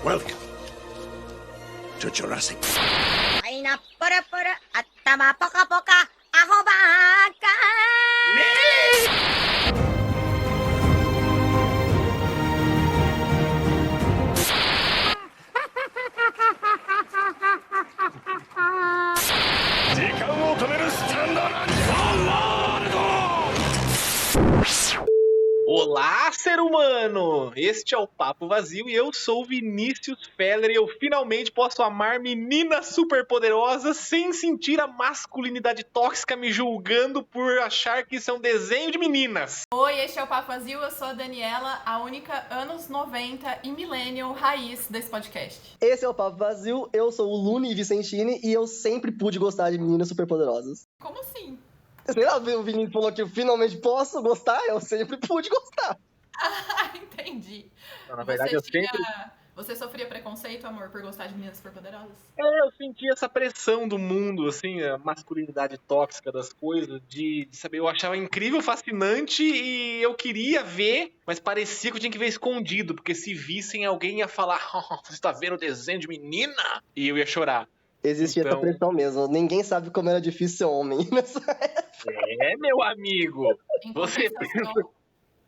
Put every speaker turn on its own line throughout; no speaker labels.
Welcome to Jurassic.
Ay na pura at tama poka-poka, ako baka!
Olá, ser humano! Este é o Papo Vazio e eu sou o Vinícius Feller e eu finalmente posso amar meninas superpoderosas sem sentir a masculinidade tóxica me julgando por achar que isso é um desenho de meninas.
Oi, este é o Papo Vazio, eu sou a Daniela, a única anos 90 e millennial raiz desse podcast.
Esse é o Papo Vazio, eu sou o Luni Vicentini e eu sempre pude gostar de meninas superpoderosas.
Como assim?
Sei lá, o Vinícius falou que eu finalmente posso gostar, eu sempre pude gostar.
Ah, entendi.
Não, na verdade,
Você sofria preconceito, amor, por gostar de meninas superpoderosas?
Eu senti essa pressão do mundo, assim, a masculinidade tóxica das coisas, de saber, eu achava incrível, fascinante e eu queria ver, mas parecia que eu tinha que ver escondido, porque se vissem alguém ia falar, você tá vendo o desenho de menina? E eu ia chorar.
Existia essa pressão mesmo, ninguém sabe como era difícil ser homem nessa época.
É, meu amigo!
Em
Você
compensação,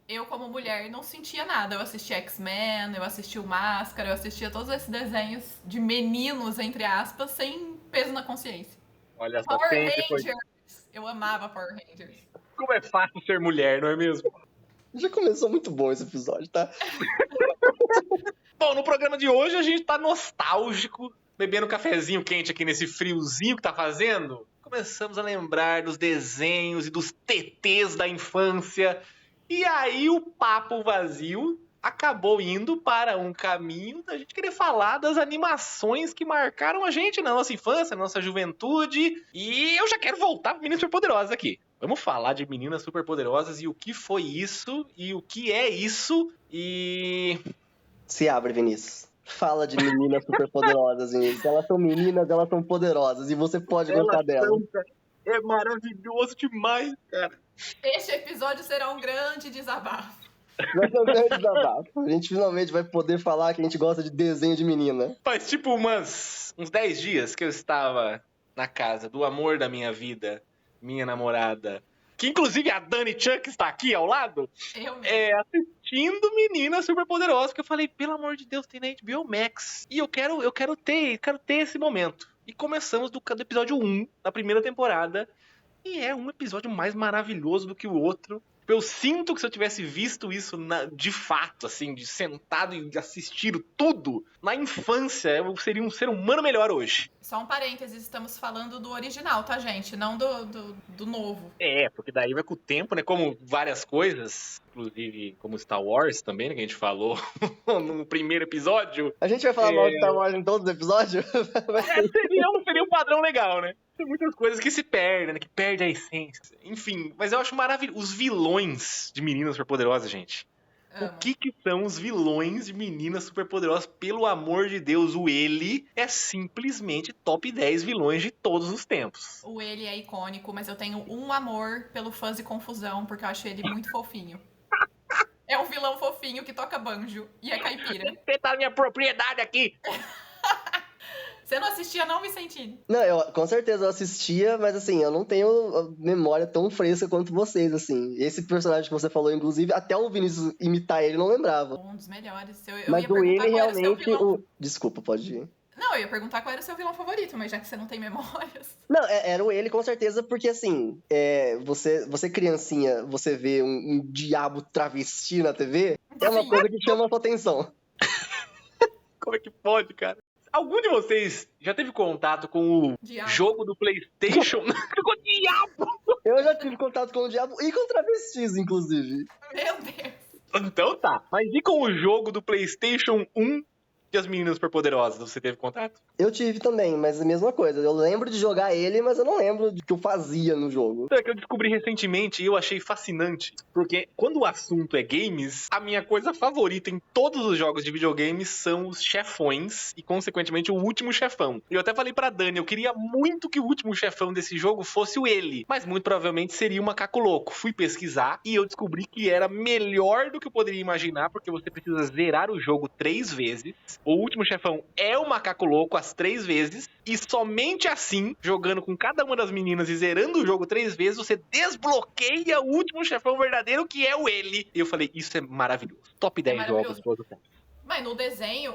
eu como mulher não sentia nada. Eu assistia X-Men, eu assistia o Máscara, eu assistia todos esses desenhos de meninos, entre aspas, sem peso na consciência.
Olha só,
Power
sempre foi.
Rangers! Eu amava Power Rangers.
Como é fácil ser mulher, não é mesmo?
Já começou muito bom esse episódio, tá?
Bom, no programa de hoje a gente tá nostálgico, bebendo um cafezinho quente aqui nesse friozinho que tá fazendo. Começamos a lembrar dos desenhos e dos TTs da infância. E aí o Papo Vazio acabou indo para um caminho da gente querer falar das animações que marcaram a gente na nossa infância, na nossa juventude. E eu já quero voltar para Meninas Superpoderosas aqui. Vamos falar de Meninas Superpoderosas e o que foi isso, e o que é isso, e...
Se abre, Vinícius. Fala de meninas superpoderosas, Vinícius. Elas são meninas, elas são poderosas e você pode gostar delas.
É maravilhoso demais, cara.
Este episódio será um grande desabafo.
Vai ser um grande desabafo. A gente finalmente vai poder falar que a gente gosta de desenho de menina.
Faz tipo uns 10 dias que eu estava na casa do amor da minha vida, minha namorada, que inclusive a Dani Chuck está aqui ao lado,
Eu mesmo.
assistindo Meninas Superpoderosas, que eu falei, pelo amor de Deus, tem na HBO Max. E eu quero ter esse momento. E começamos do episódio 1 da primeira temporada, e é um episódio mais maravilhoso do que o outro. Eu sinto que se eu tivesse visto isso de fato, assim, de sentado e assistir tudo na infância, eu seria um ser humano melhor hoje.
Só um parênteses, estamos falando do original, tá, gente? Não do novo.
É, porque daí vai com o tempo, né? Como várias coisas, inclusive como Star Wars também, né? Que a gente falou no primeiro episódio.
A gente vai falar mal de Star Wars em todos os episódios?
Seria um padrão legal, né? Tem muitas coisas que se perdem, né? Que perde a essência. Enfim, mas eu acho maravilhoso. Os vilões de Meninas Superpoderosas, gente.
Amo.
O que são os vilões de Meninas Superpoderosas? Pelo amor de Deus, o Ele é simplesmente top 10 vilões de todos os tempos.
O ele é icônico, mas eu tenho um amor pelo Fãs e Confusão, porque eu acho ele muito fofinho. É um vilão fofinho que toca banjo e é caipira.
Você tá na minha propriedade aqui!
Você não assistia, não, Vicentini?
Não, com certeza eu assistia, mas assim, eu não tenho memória tão fresca quanto vocês, assim. Esse personagem que você falou, inclusive, até o Vinícius imitar ele, não lembrava.
Um dos melhores. Eu
Mas
ia
o
perguntar
ele
qual era o seu
realmente...
vilão.
Desculpa, pode ir.
Não, eu ia perguntar qual era o seu vilão favorito, mas já que você não tem memórias.
Não, era o ele com certeza, porque assim, você criancinha, você vê um diabo travesti na TV, é uma
Sim.
coisa que chama a sua atenção.
Como é que pode, cara? Algum de vocês já teve contato com o
Diabo.
jogo do PlayStation? Com o diabo!
Eu já tive contato com o diabo e com travestis, inclusive.
Meu Deus.
Então tá. Mas e com o jogo do PlayStation 1 e as Meninas Superpoderosas? Você teve contato?
Eu tive também, mas a mesma coisa. Eu lembro de jogar ele, mas eu não lembro do que eu fazia no jogo.
Então é que eu descobri recentemente e eu achei fascinante. Porque quando o assunto é games, a minha coisa favorita em todos os jogos de videogames são os chefões e, consequentemente, o último chefão. E eu até falei pra Dani, eu queria muito que o último chefão desse jogo fosse o ele. Mas muito provavelmente seria o Macaco Louco. Fui pesquisar e eu descobri que era melhor do que eu poderia imaginar, porque você precisa zerar o jogo 3 vezes. O último chefão é o macaco louco as 3 vezes, e somente assim, jogando com cada uma das meninas e zerando o jogo 3 vezes, você desbloqueia o último chefão verdadeiro, que é o ele. E eu falei, isso é maravilhoso. Top 10 jogos
maravilhoso.
de todo o tempo.
Mas no desenho,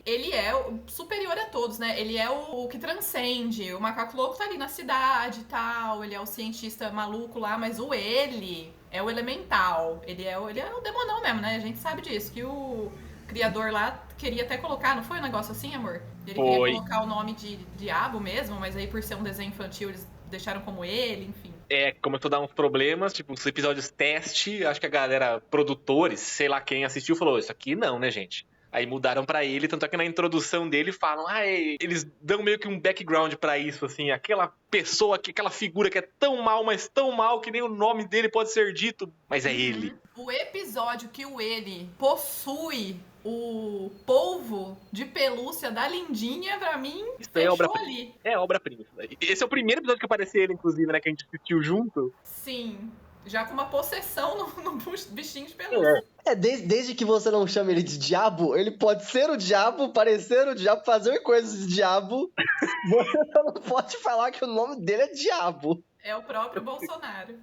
ele é o superior a todos, né? Ele é o que transcende. O macaco louco tá ali na cidade e tal, ele é o cientista maluco lá, mas o ele é o elemental. Ele é o demonão mesmo, né? A gente sabe disso, que o criador lá queria até colocar, não foi um negócio assim, amor? Ele queria colocar o nome de diabo mesmo, mas aí por ser um desenho infantil eles deixaram como ele, enfim.
Começou a dar uns problemas, tipo, os episódios teste, acho que a galera, produtores, sei lá quem assistiu, falou, isso aqui não, né, gente? Aí mudaram pra ele, tanto é que na introdução dele falam, eles dão meio que um background pra isso, assim, aquela pessoa, aquela figura que é tão mal, mas tão mal que nem o nome dele pode ser dito, mas é ele.
O episódio que o ele possui o polvo de pelúcia da Lindinha, pra mim,
Isso
fechou
é obra-prima.
ali.
É obra-prima. Esse é o primeiro episódio que apareceu ele, inclusive, né, que a gente assistiu junto.
Sim, já com uma possessão no bichinho de pelúcia.
Desde que você não chame ele de diabo, ele pode ser o diabo, parecer o diabo, fazer coisas de diabo. Você só não pode falar que o nome dele é diabo.
É o próprio Bolsonaro.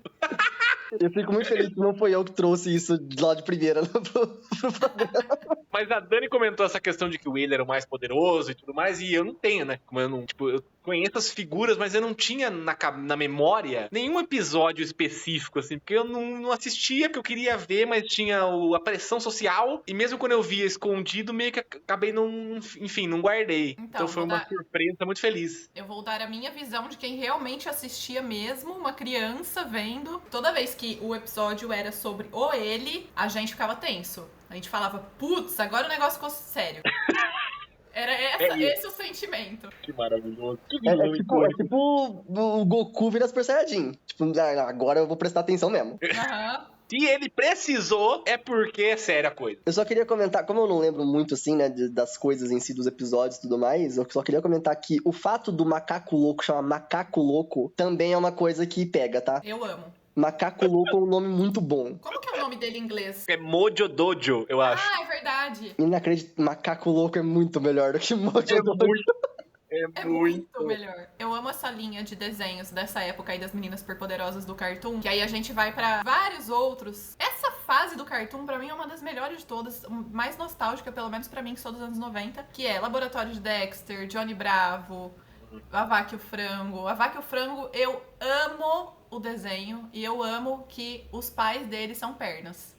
Eu fico muito feliz que não foi eu que trouxe isso de lá de primeira pro programa.
Mas a Dani comentou essa questão de que o ele era o mais poderoso e tudo mais, e eu não tenho, né? Como eu não, eu conheço as figuras, mas eu não tinha na memória nenhum episódio específico, assim, porque eu não assistia, porque eu queria ver, mas tinha a pressão social, e mesmo quando eu via escondido, meio que acabei não guardei. Então foi uma surpresa muito feliz.
Eu vou dar a minha visão de quem realmente assistia mesmo, uma criança vendo. Toda vez que o episódio era sobre o ele, a gente ficava tenso. A gente falava, putz, agora o negócio ficou sério. Era esse o sentimento.
Que maravilhoso.
É tipo o Goku vira Super Saiyajin. Tipo, agora eu vou prestar atenção mesmo.
Se ele precisou, é porque é séria a coisa.
Eu só queria comentar, como eu não lembro muito, assim, né, das coisas em si, dos episódios e tudo mais, eu só queria comentar que o fato do macaco louco chamar macaco louco também é uma coisa que pega, tá?
Eu amo.
Macaco louco é um nome muito bom.
Como que é o nome dele em inglês?
É Mojo Dojo, eu acho.
Ah, é verdade.
Inacreditável. Macaco louco é muito melhor do que Mojo Dojo.
É muito melhor. Eu amo essa linha de desenhos dessa época aí das meninas superpoderosas do Cartoon, que aí a gente vai pra vários outros. Essa fase do Cartoon, pra mim, é uma das melhores de todas, mais nostálgica, pelo menos pra mim, que sou dos anos 90, que é Laboratório de Dexter, Johnny Bravo, A Vaca e o Frango. A Vaca e o Frango, eu amo o desenho e eu amo que os pais dele são pernas.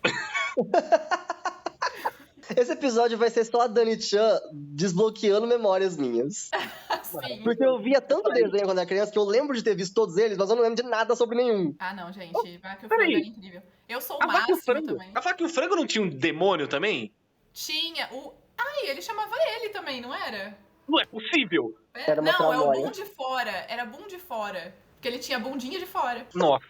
Esse episódio vai ser só a Dani Chan desbloqueando memórias minhas.
Sim.
Porque eu via tanto desenho quando era criança que eu lembro de ter visto todos eles, mas eu não lembro de nada sobre nenhum.
Ah, não, gente. Vaca e o Frango é incrível. Eu sou o máximo também.
A Vaca e o Frango não tinha um demônio também?
Tinha. Ai, ele chamava ele também, não era?
Não é possível.
Era uma
Não, é o
tramóia.
Boom de Fora. Era Boom de Fora. Porque ele tinha bundinha de fora.
Nossa.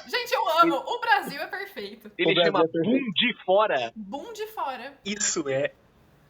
Gente, eu amo. O Brasil é perfeito.
Ele
Brasil
chama
é perfeito.
Boom de Fora.
Boom de Fora.
Isso é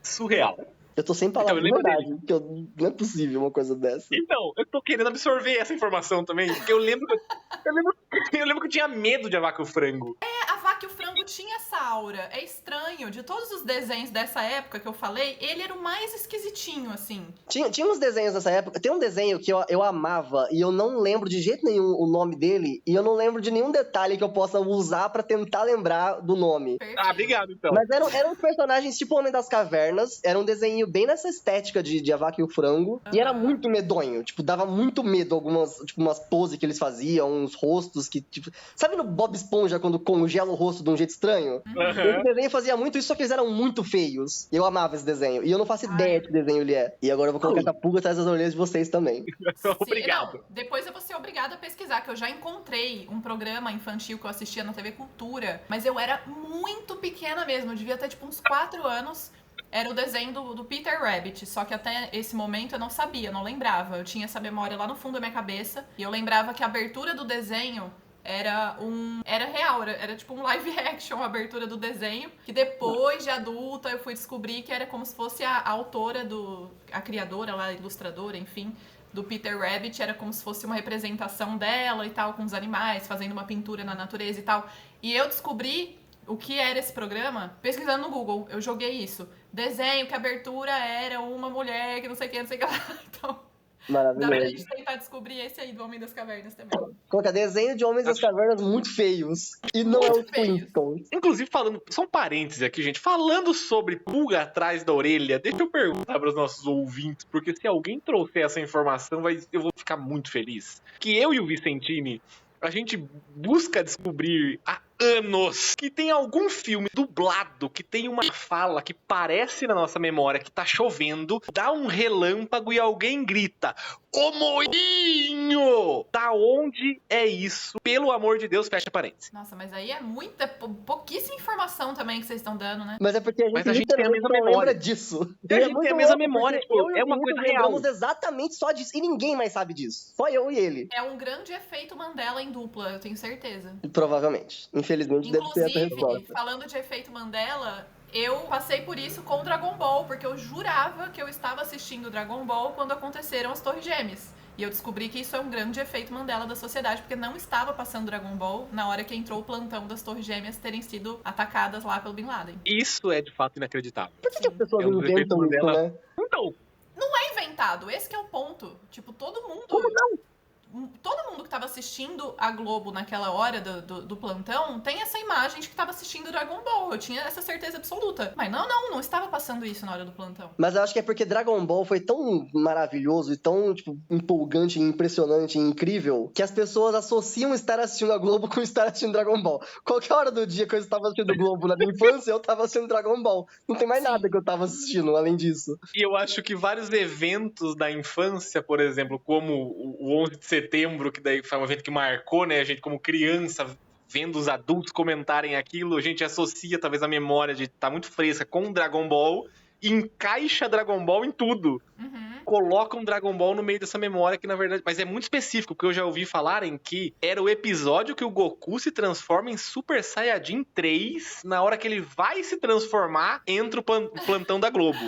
surreal.
Eu tô sem palavras
eu
de
lembro
verdade, porque não é possível uma coisa dessa.
Então, eu tô querendo absorver essa informação também. Porque eu lembro que eu tinha medo de A Vaca e o Frango.
A Vaca e o Frango tinha essa aura. É estranho. De todos os desenhos dessa época que eu falei, ele era o mais esquisitinho, assim.
Tinha uns desenhos dessa época. Tem um desenho que eu amava e eu não lembro de jeito nenhum o nome dele. E eu não lembro de nenhum detalhe que eu possa usar pra tentar lembrar do nome.
Perfeito.
Ah, obrigado, então.
Mas eram personagens tipo Homem das Cavernas. Era um desenho bem nessa estética de A Vaca e o Frango. E era muito medonho. Tipo, dava muito medo umas poses que eles faziam, uns rostos que, tipo... Sabe no Bob Esponja quando congela o rosto de um jeito estranho? Esse desenho fazia muito isso, só que eles eram muito feios. Eu amava esse desenho. E eu não faço ideia de que desenho ele é. E agora eu vou colocar essa pulga atrás das orelhas de vocês também.
Obrigado.
Não, depois eu vou ser obrigada a pesquisar, que eu já encontrei um programa infantil que eu assistia na TV Cultura, mas eu era muito pequena mesmo, eu devia ter tipo uns 4 anos. Era o desenho do Peter Rabbit, só que até esse momento eu não sabia, não lembrava. Eu tinha essa memória lá no fundo da minha cabeça, e eu lembrava que a abertura do desenho era real, era tipo um live action a abertura do desenho, que depois de adulta eu fui descobrir que era como se fosse a autora a criadora lá, a ilustradora, enfim, do Peter Rabbit, era como se fosse uma representação dela e tal, com os animais, fazendo uma pintura na natureza e tal. E eu descobri o que era esse programa pesquisando no Google. Eu joguei isso. Desenho que a abertura era uma mulher que não sei o que, não sei o que lá. Então, dá pra
Maravilhoso.
gente tentar descobrir esse aí do Homem das Cavernas também.
Coloca desenho de homens das cavernas muito feios. E não é
Muito
os
feios.
Flintstones.
Inclusive, falando, só um parêntese aqui, gente. Falando sobre pulga atrás da orelha, deixa eu perguntar para os nossos ouvintes, porque se alguém trouxer essa informação, eu vou ficar muito feliz. Que eu e o Vicentini, a gente busca descobrir há anos que tem algum filme dublado que tem uma fala que parece na nossa memória que tá chovendo, dá um relâmpago e alguém grita: "Ô Moinho!" Da onde é isso? Pelo amor de Deus, fecha parênteses.
Nossa, mas aí é muita, pouquíssima informação também que vocês estão dando, né?
Mas é porque a gente,
Mas a gente tem a
literalmente
mesma
não
memória.
lembra disso.
A
E é
gente
muito
tem a mesma
louco,
memória,
porque eu e
é
o
uma
Vinícius
coisa
lembramos
real.
exatamente só disso. E ninguém mais sabe disso. Só eu e ele.
É um grande efeito Mandela em dupla, eu tenho certeza.
Provavelmente. Infelizmente deve ser essa a
Inclusive,
resposta.
falando de efeito Mandela, eu passei por isso com Dragon Ball, porque eu jurava que eu estava assistindo Dragon Ball quando aconteceram as Torres Gêmeas. E eu descobri que isso é um grande efeito Mandela da sociedade, porque não estava passando Dragon Ball na hora que entrou o plantão das Torres Gêmeas terem sido atacadas lá pelo Bin Laden.
Isso é de fato inacreditável.
Por que as pessoas
É um dos efeitos
inventam isso,
Mandela.
né?
Então,
É inventado, esse que é o ponto. Tipo, todo mundo... Todo mundo que tava assistindo a Globo naquela hora do plantão tem essa imagem de que tava assistindo Dragon Ball. Eu tinha essa certeza absoluta. Mas não estava passando isso na hora do plantão.
Mas eu acho que é porque Dragon Ball foi tão maravilhoso e tão, tipo, empolgante, impressionante e incrível que as pessoas associam estar assistindo a Globo com estar assistindo Dragon Ball. Qualquer hora do dia que eu estava assistindo Globo na minha infância, eu tava assistindo Dragon Ball. Não tem mais
Sim.
nada que eu tava assistindo além disso.
e eu acho que vários eventos da infância, por exemplo, como o 11 de setembro, que daí foi um evento que marcou, né, a gente como criança, vendo os adultos comentarem aquilo, a gente associa talvez a memória de estar muito fresca com Dragon Ball e encaixa Dragon Ball em tudo.
Uhum.
Coloca um Dragon Ball no meio dessa memória que, na verdade... Mas é muito específico, porque eu já ouvi falarem que era o episódio que o Goku se transforma em Super Saiyajin 3, na hora que ele vai se transformar, entra o plantão da Globo.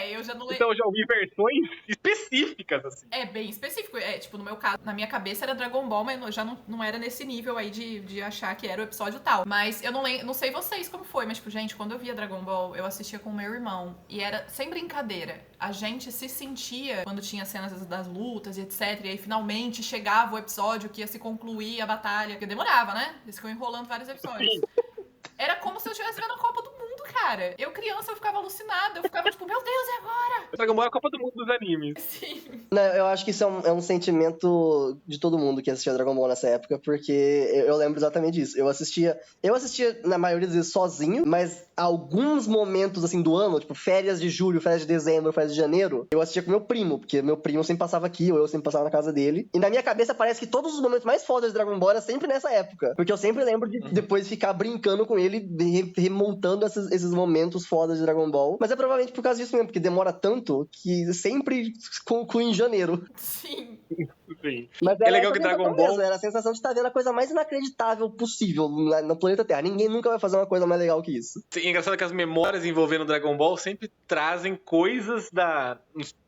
Eu já não lembro.
Então eu já ouvi versões específicas, assim.
É bem específico. Tipo, no meu caso, na minha cabeça era Dragon Ball, mas já não era nesse nível aí de achar que era o episódio tal. Mas eu não sei vocês como foi, mas, tipo, gente, quando eu via Dragon Ball, eu assistia com o meu irmão. E era sem brincadeira. A gente se sentia quando tinha cenas das lutas e etc. E aí finalmente chegava o episódio que ia se concluir a batalha. Porque demorava, né? Eles ficam enrolando vários episódios. Era como se eu estivesse vendo a Copa do Mundo, cara. Eu, criança, eu ficava alucinada. Eu ficava tipo, meu Deus, e agora?
Dragon Ball é a Copa do Mundo dos animes.
Sim.
Não, eu acho que isso é um sentimento de todo mundo que assistia Dragon Ball nessa época, porque eu lembro exatamente disso. Eu assistia na maioria das vezes sozinho, mas alguns momentos assim do ano, tipo férias de julho, férias de dezembro, férias de janeiro, eu assistia com meu primo, porque meu primo sempre passava aqui, ou eu sempre passava na casa dele. E na minha cabeça parece que todos os momentos mais fodas de Dragon Ball era sempre nessa época, porque eu sempre lembro de depois ficar brincando com ele, remontando esses momentos fodas de Dragon Ball. Mas é provavelmente por causa disso mesmo, porque demora tanto que sempre conclui em janeiro.
Sim.
Sim.
Mas
É legal
essa
que Dragon
sensação
Ball...
mesmo, era a sensação de estar vendo a coisa mais inacreditável possível no planeta Terra. Ninguém nunca vai fazer uma coisa mais legal que isso.
Sim, é engraçado que as memórias envolvendo Dragon Ball sempre trazem coisas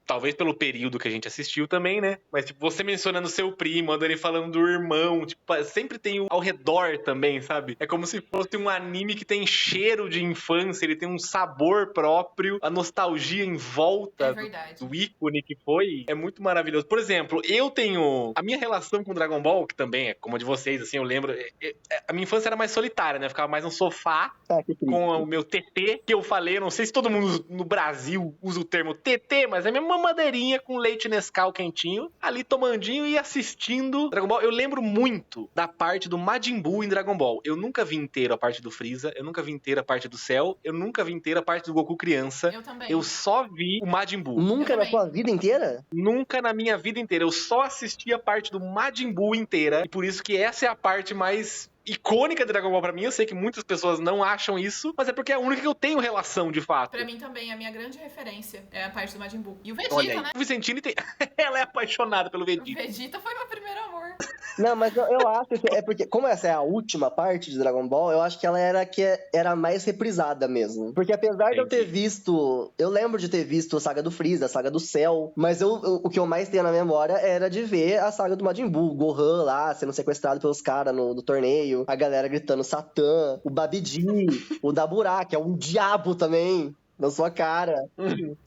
talvez pelo período que a gente assistiu também, né? Mas, tipo, você mencionando seu primo, ele falando do irmão, tipo, sempre tem ao redor também, sabe? É como se fosse um anime que tem cheiro de infância, ele tem um sabor próprio, a nostalgia em volta
É verdade.
do ícone que foi, é muito maravilhoso. Por exemplo, eu tenho... A minha relação com Dragon Ball, que também é como a de vocês, assim, eu lembro... A minha infância era mais solitária, né? Eu ficava mais no sofá,
Ah, que triste.
com o meu TT, que eu falei, eu não sei se todo mundo no Brasil usa o termo TT, mas é a minha mamadeirinha com leite Nescau quentinho, ali tomandinho e assistindo Dragon Ball. Eu lembro muito da parte do Majin Buu em Dragon Ball. Eu nunca vi inteiro a parte do Freeza, eu nunca vi inteiro a parte do Cell, eu nunca vi inteiro a parte do Goku criança.
Eu também.
Eu só vi o Majin Buu.
Nunca
Eu
na
também.
sua vida inteira?
Nunca na minha vida inteira. Eu só assisti a parte do Majin Buu inteira. E por isso que essa é a parte mais icônica de Dragon Ball pra mim. Eu sei que muitas pessoas não acham isso, mas é porque é a única que eu tenho relação de fato.
Pra mim também, a minha grande referência é a parte do Majin Buu. E o
Olha
Vegeta,
aí.
né?
O Vicentini tem... Ela é apaixonada pelo
O
Vegeta.
Vegeta foi meu primeiro amor.
Não, mas eu acho que é porque, como essa é a última parte de Dragon Ball, eu acho que ela era mais reprisada mesmo. Porque apesar de eu ter visto. Eu lembro de ter visto a saga do Freeza, a saga do Cell, mas o que eu mais tenho na memória era de ver a saga do Majin Buu, o Gohan lá sendo sequestrado pelos caras no torneio, a galera gritando Satã, o Babidi, o Dabura, que é um diabo também. Na sua cara.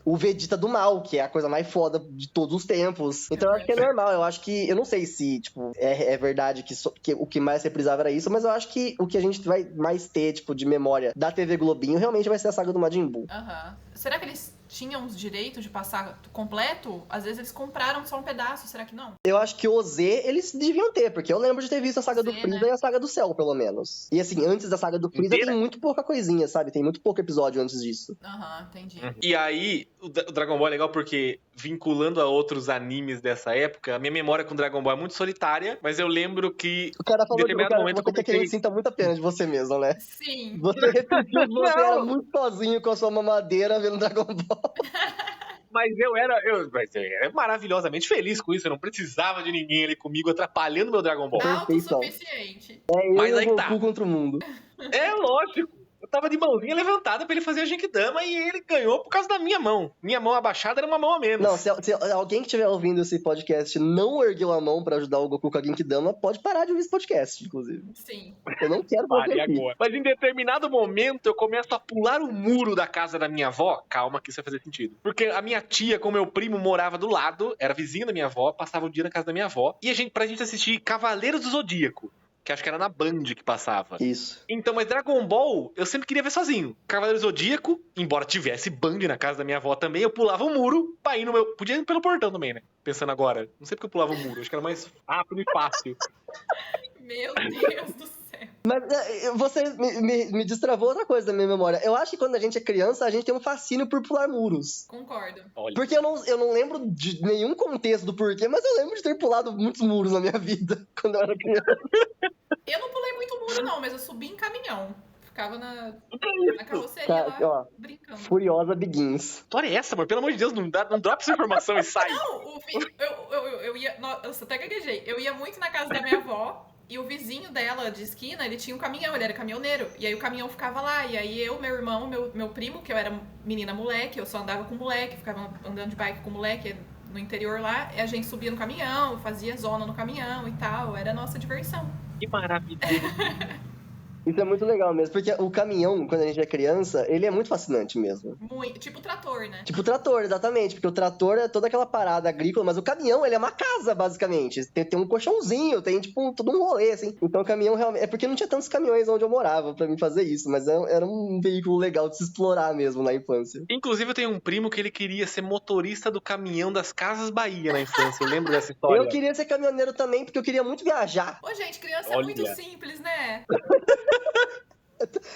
O Vegeta do mal, que é a coisa mais foda de todos os tempos. Então eu acho que é normal. Eu acho que. Eu não sei se, tipo, é verdade que o que mais reprisava era isso, mas eu acho que o que a gente vai mais ter, tipo, de memória da TV Globinho realmente vai ser a saga do Majin Buu.
Aham. Será que eles tinham os direitos de passar completo? Às vezes eles compraram só um pedaço, será que não?
Eu acho que o Z eles deviam ter, porque eu lembro de ter visto a saga do Freeza, né? E a saga do Cell, pelo menos. E assim, antes da saga do Freeza tem muito pouca coisinha, sabe? Tem muito pouco episódio antes disso.
Aham, entendi.
E aí, o Dragon Ball é legal porque, vinculando a outros animes dessa época, a minha memória com Dragon Ball é muito solitária, mas eu lembro que
O cara falou que
momento
você quer que a gente sinta muita pena de você mesmo, né?
Sim.
Você repetiu que você era muito sozinho com a sua mamadeira vendo Dragon Ball.
Mas eu era maravilhosamente feliz com isso. Eu não precisava de ninguém ali comigo atrapalhando meu Dragon Ball.
Autossuficiente.
É eu
Mas
e
aí
o
que
Goku
tá.
contra o mundo.
É lógico. Eu tava de mãozinha levantada pra ele fazer a Genkidama e ele ganhou por causa da minha mão. Minha mão abaixada era uma mão a menos.
Não, se alguém que estiver ouvindo esse podcast não ergueu a mão pra ajudar o Goku com a Genkidama, pode parar de ouvir esse podcast, inclusive.
Sim.
Eu não quero fazer aqui.
Agora. Mas em determinado momento eu começo a pular o muro da casa da minha avó. Calma que isso vai fazer sentido. Porque a minha tia com meu primo morava do lado, era vizinho da minha avó, passava o dia na casa da minha avó. E pra gente assistir Cavaleiros do Zodíaco. Que acho que era na Band que passava.
Isso.
Então, mas Dragon Ball, eu sempre queria ver sozinho. Cavaleiro Zodíaco, embora tivesse Band na casa da minha avó também, eu pulava o muro pra ir no meu... Podia ir pelo portão também, né? Pensando agora. Não sei porque eu pulava o muro. Acho que era mais rápido e fácil.
Meu Deus do céu.
Mas você me destravou outra coisa da minha memória. Eu acho que quando a gente é criança, a gente tem um fascínio por pular muros.
Concordo.
Olha.
Porque eu não lembro de nenhum contexto do porquê, mas eu lembro de ter pulado muitos muros na minha vida, quando eu era criança.
Eu não pulei muito muro, não, mas eu subi em caminhão. Ficava na carroceria
Tá,
lá,
ó,
brincando.
Furiosa Begins.
História é essa, amor? Pelo amor de Deus, não dropa essa informação e sai.
Não, eu ia... Eu até gaguejei. Eu ia muito na casa da minha avó. E o vizinho dela, de esquina, ele tinha um caminhão, ele era caminhoneiro. E aí o caminhão ficava lá. E aí eu, meu irmão, meu primo, que eu era menina moleque, eu só andava com moleque, ficava andando de bike com moleque no interior lá. E a gente subia no caminhão, fazia zona no caminhão e tal. Era a nossa diversão.
Que maravilha.
Isso é muito legal mesmo, porque o caminhão, quando a gente é criança, ele é muito fascinante mesmo.
Muito, tipo trator, né?
Tipo o trator, exatamente, porque o trator é toda aquela parada agrícola, mas o caminhão, ele é uma casa, basicamente. Tem um colchãozinho, tem, tipo, todo um rolê, assim. Então o caminhão realmente... É porque não tinha tantos caminhões onde eu morava pra mim fazer isso, mas era um veículo legal de se explorar mesmo na infância.
Inclusive, eu tenho um primo que ele queria ser motorista do caminhão das Casas Bahia na infância. Eu lembro dessa história.
Eu queria ser caminhoneiro também, porque eu queria muito viajar.
Ô, gente, criança é muito simples, né?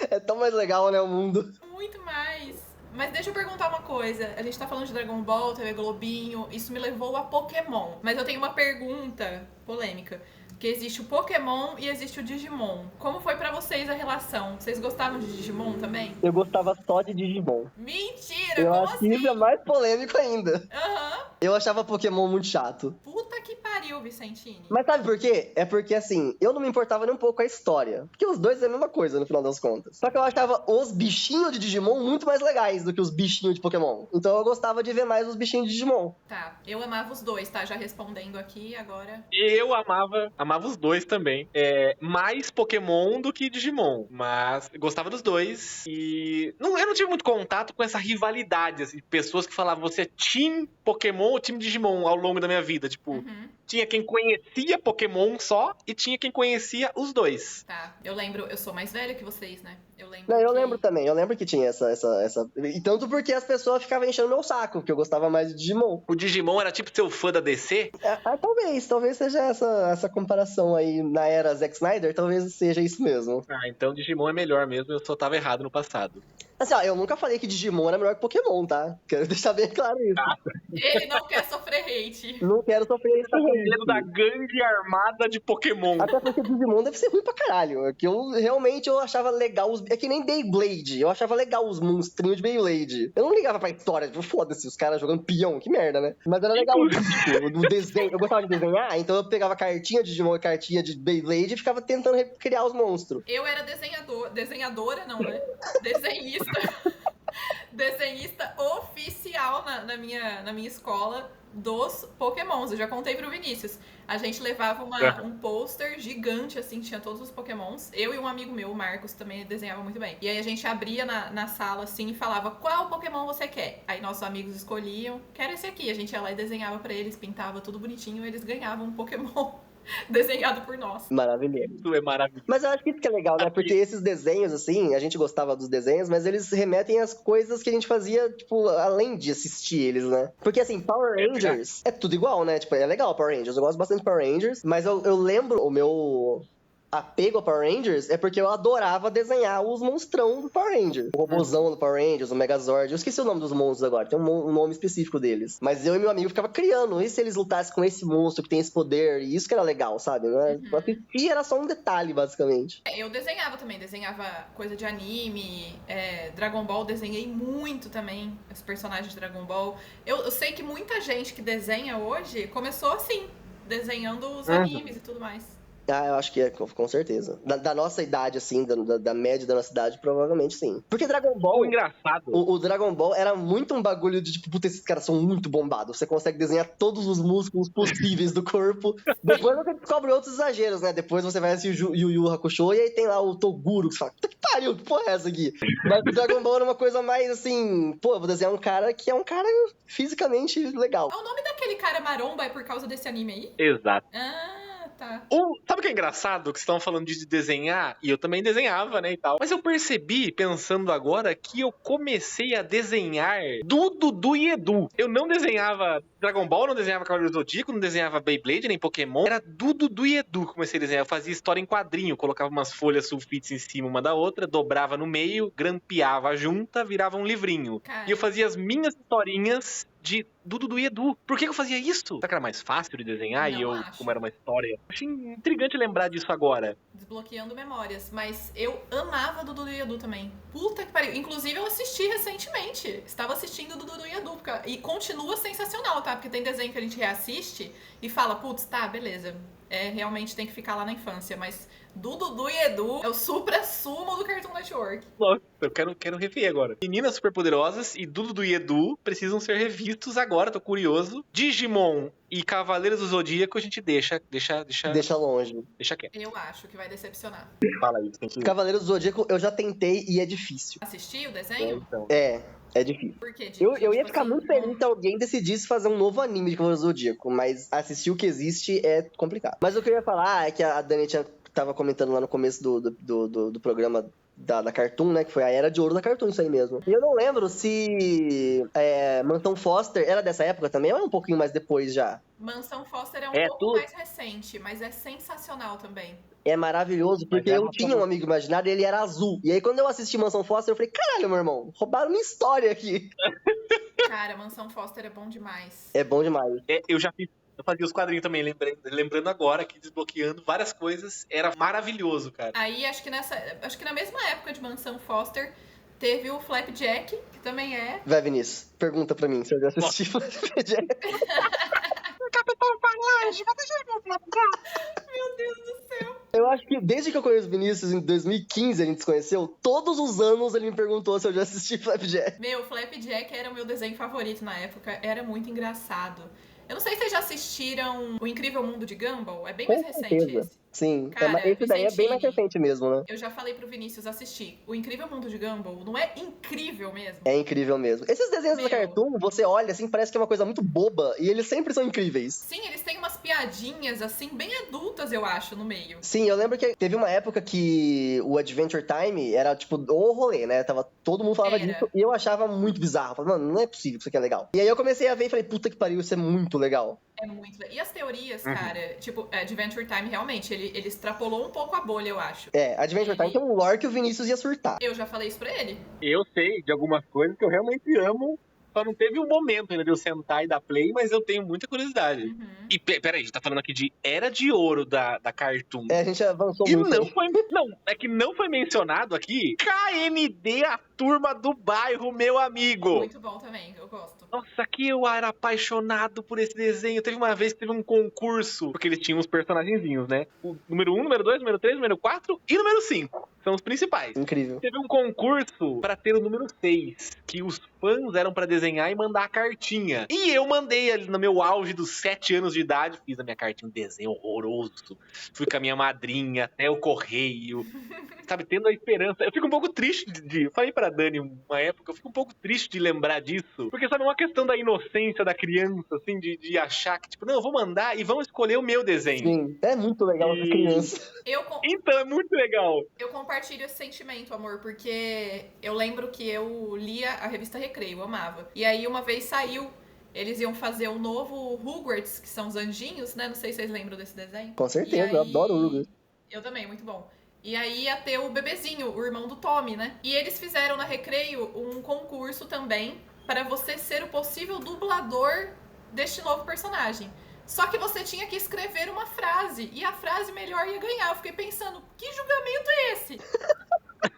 É tão mais legal, né, o mundo.
Muito mais. Mas deixa eu perguntar uma coisa. A gente tá falando de Dragon Ball, TV Globinho. Isso me levou a Pokémon. Mas eu tenho uma pergunta polêmica. Que existe o Pokémon e existe o Digimon. Como foi pra vocês a relação? Vocês gostavam de Digimon também?
Eu gostava só de Digimon.
Mentira!
Eu
Como
acho que
assim?
isso é mais polêmico ainda.
Aham.
Eu achava Pokémon muito chato.
Puta que pariu, Vicentini.
Mas sabe por quê? É porque, assim, eu não me importava nem um pouco com a história. Porque os dois é a mesma coisa, no final das contas. Só que eu achava os bichinhos de Digimon muito mais legais do que os bichinhos de Pokémon. Então eu gostava de ver mais os bichinhos de Digimon.
Tá, eu amava os dois, tá? Já respondendo aqui, agora...
Eu amava os dois também. Mais Pokémon do que Digimon. Mas gostava dos dois. E eu não tive muito contato com essa rivalidade, assim, de pessoas que falavam você é Team Pokémon ou Team Digimon ao longo da minha vida. Tipo, tinha quem conhecia Pokémon só e tinha quem conhecia os dois.
Tá, eu lembro, eu sou mais velha que vocês, né? Eu lembro.
Não, eu lembro também. Eu lembro que tinha essa... E tanto porque as pessoas ficavam enchendo meu saco, porque eu gostava mais de Digimon.
O Digimon era tipo seu fã da DC?
Talvez seja essa comparação aí na era Zack Snyder, talvez seja isso mesmo.
Ah, então Digimon é melhor mesmo, eu só tava errado no passado.
Assim, ó, eu nunca falei que Digimon era melhor que Pokémon, tá? Quero deixar bem claro isso.
Ele não quer sofrer hate.
Não quero sofrer esse
Tá com medo
hate.
da gangue armada de Pokémon.
Até porque Digimon deve ser ruim pra caralho. É que eu realmente achava legal os. É que nem Beyblade. Eu achava legal os monstrinhos de Beyblade. Eu não ligava pra história, tipo, foda-se, os caras jogando peão, que merda, né? Mas era legal o bicho, o desenho. Eu gostava de desenhar, então eu pegava cartinha de Digimon e cartinha de Beyblade e ficava tentando recriar os monstros.
Eu era desenhadora não, né? Desenhista. Desenhista oficial na minha escola dos Pokémons. Eu já contei pro Vinícius. A gente levava um pôster gigante, assim, tinha todos os Pokémons. Eu e um amigo meu, o Marcos, também desenhava muito bem. E aí a gente abria na sala, assim, e falava, qual Pokémon você quer? Aí nossos amigos escolhiam, quero esse aqui. A gente ia lá e desenhava pra eles, pintava tudo bonitinho, e eles ganhavam um Pokémon desenhado por nós.
Maravilhoso.
Isso é maravilhoso.
Mas eu acho que isso que é legal, né? Porque esses desenhos, assim, a gente gostava dos desenhos, mas eles remetem às coisas que a gente fazia, tipo, além de assistir eles, né? Porque, assim, Power Rangers é tudo igual, né? Tipo, é legal Power Rangers. Eu gosto bastante de Power Rangers, mas eu lembro o meu apego a Power Rangers é porque eu adorava desenhar os monstrão do Power Rangers. O robôzão do Power Rangers, o Megazord. Eu esqueci o nome dos monstros agora, tem um nome específico deles. Mas eu e meu amigo ficava criando. E se eles lutassem com esse monstro que tem esse poder? E isso que era legal, sabe? E era só um detalhe, basicamente.
Eu desenhava também, desenhava coisa de anime, Dragon Ball, desenhei muito também, os personagens de Dragon Ball. Eu sei que muita gente que desenha hoje começou assim, desenhando os animes e tudo mais.
Ah, eu acho que é, com certeza. Da nossa idade, assim, da média da nossa idade, provavelmente sim. Porque Dragon Ball...
O engraçado.
O Dragon Ball era muito um bagulho de, tipo, puta, esses caras são muito bombados. Você consegue desenhar todos os músculos possíveis do corpo. Depois você descobre outros exageros, né? Depois você vai assistir o Yu Yu Hakusho e aí tem lá o Toguro, que você fala, puta que pariu, que porra é essa aqui? Mas o Dragon Ball era uma coisa mais, assim, pô, eu vou desenhar um cara que é um cara fisicamente legal.
O nome daquele cara maromba é por causa desse anime aí?
Exato.
Tá.
Sabe o que é engraçado? Que vocês estavam falando de desenhar, e eu também desenhava, né, e tal. Mas eu percebi, pensando agora, que eu comecei a desenhar do Dudu e Edu. Eu não desenhava Dragon Ball, não desenhava Cavaleiro do Zodíaco, não desenhava Beyblade, nem Pokémon. Era do Dudu e Edu que comecei a desenhar. Eu fazia história em quadrinho, colocava umas folhas sulfites em cima uma da outra, dobrava no meio, grampeava a junta, virava um livrinho.
Cara.
E eu fazia as minhas historinhas de Dudu e Edu. Por que eu fazia isso? Será que era mais fácil de desenhar?
Não
E eu,
acho.
como era uma história... Achei intrigante lembrar disso agora.
Desbloqueando memórias. Mas eu amava Dudu e Edu também. Puta que pariu. Inclusive, eu assisti recentemente. Estava assistindo Dudu e Edu. E continua sensacional, tá? Porque tem desenho que a gente reassiste e fala, putz, tá, beleza. Realmente tem que ficar lá na infância. Mas Dudu e Edu é o supra-sumo do Cartoon Network.
Nossa, eu quero rever agora. Meninas Superpoderosas e Dudu e Edu precisam ser revistos agora, tô curioso. Digimon e Cavaleiros do Zodíaco a gente deixa
Longe.
Deixa quieto.
Eu acho que vai decepcionar.
Fala aí, tem que...
Cavaleiros do Zodíaco eu já tentei e é difícil.
Assistir o desenho?
Então.
É difícil.
Por quê?
Eu ia ficar muito feliz se alguém decidisse fazer um novo anime de Cavaleiros do Zodíaco, mas assistir o que existe é complicado. Mas o que eu ia falar é que a Dani tava comentando lá no começo do programa da Cartoon, né? Que foi a era de ouro da Cartoon, isso aí mesmo. E eu não lembro se Mansão Foster era dessa época também, ou é um pouquinho mais depois já?
Mansão Foster é um pouco
tudo.
mais recente, mas é sensacional também.
É maravilhoso, porque eu tinha um amigo imaginário e ele era azul. E aí quando eu assisti Mansão Foster, eu falei, caralho, meu irmão, roubaram minha história aqui.
Cara, Mansão Foster é bom demais.
É bom demais.
Eu fazia os quadrinhos também, lembrando agora que desbloqueando várias coisas, era maravilhoso, cara.
Aí, acho que na mesma época de Mansão Foster, teve o Flapjack, que também é...
Vai, Vinícius, pergunta pra mim se eu já assisti Flapjack.
Capitão Falange, vai deixar eu Flapjack.
Meu Deus do céu.
Eu acho que desde que eu conheço o Vinícius, em 2015 a gente se conheceu, todos os anos ele me perguntou se eu já assisti Flapjack.
Meu, Flapjack era o meu desenho favorito na época, era muito engraçado. Eu não sei se vocês já assistiram O Incrível Mundo de Gumball, é bem mais recente esse.
Sim,
Cara,
esse daí é bem mais
Vicentini.
recente mesmo, né?
Eu já falei pro Vinícius assistir. O Incrível Mundo de Gumball não é incrível mesmo?
É incrível mesmo. Esses desenhos da
Meu.
Cartoon, você olha assim, parece que é uma coisa muito boba, e eles sempre são incríveis.
Sim, eles têm umas piadinhas, assim, bem adultas, eu acho, no meio.
Sim, eu lembro que teve uma época que o Adventure Time era, tipo, o rolê, né? Todo mundo falava
Era.
disso, e eu achava muito bizarro. Falei, mano, não é possível que isso aqui é legal. E aí eu comecei a ver e falei, puta que pariu, isso é muito legal.
É muito. E as teorias, cara, tipo, Adventure Time, realmente, Ele extrapolou um pouco a bolha, eu acho.
Adventure Time tem um lore que o Vinícius ia surtar.
Eu já falei isso pra ele.
Eu sei de algumas coisas que eu realmente amo. Só não teve um momento ainda de eu sentar e dar play, mas eu tenho muita curiosidade.
Uhum.
E peraí, a gente tá falando aqui de Era de Ouro da Cartoon.
A gente avançou
E
muito.
é que não foi mencionado aqui KND, a turma do bairro, meu amigo.
Muito bom também, eu gosto.
Nossa, que eu era apaixonado por esse desenho. Teve uma vez que teve um concurso, porque eles tinham os personagenzinhos, né? O número 1, número 2, número 3, número 4 e número 5. São os principais.
Incrível.
Teve um concurso pra ter o número 6, que os fãs eram pra desenhar e mandar a cartinha. E eu mandei ali no meu auge dos 7 anos de idade, fiz a minha cartinha, um desenho horroroso. Fui com a minha madrinha até o correio, sabe, tendo a esperança. Eu fico um pouco triste eu falei pra Dani uma época, eu fico um pouco triste de lembrar disso, porque sabe, é uma questão da inocência da criança, assim, de achar que, tipo, não, eu vou mandar e vão escolher o meu desenho.
Sim, é muito legal essa criança.
Então, é muito legal.
Eu compartilho esse sentimento, amor, porque eu lembro que eu lia a revista Recreio, eu amava. E aí uma vez saiu, eles iam fazer o novo Rugrats, que são os anjinhos, né? Não sei se vocês lembram desse desenho.
Com certeza, eu adoro o Rugrats.
Eu também, muito bom. E aí ia ter o bebezinho, o irmão do Tommy, né? E eles fizeram na Recreio um concurso também para você ser o possível dublador deste novo personagem. Só que você tinha que escrever uma frase, e a frase melhor ia ganhar. Eu fiquei pensando, que julgamento é esse?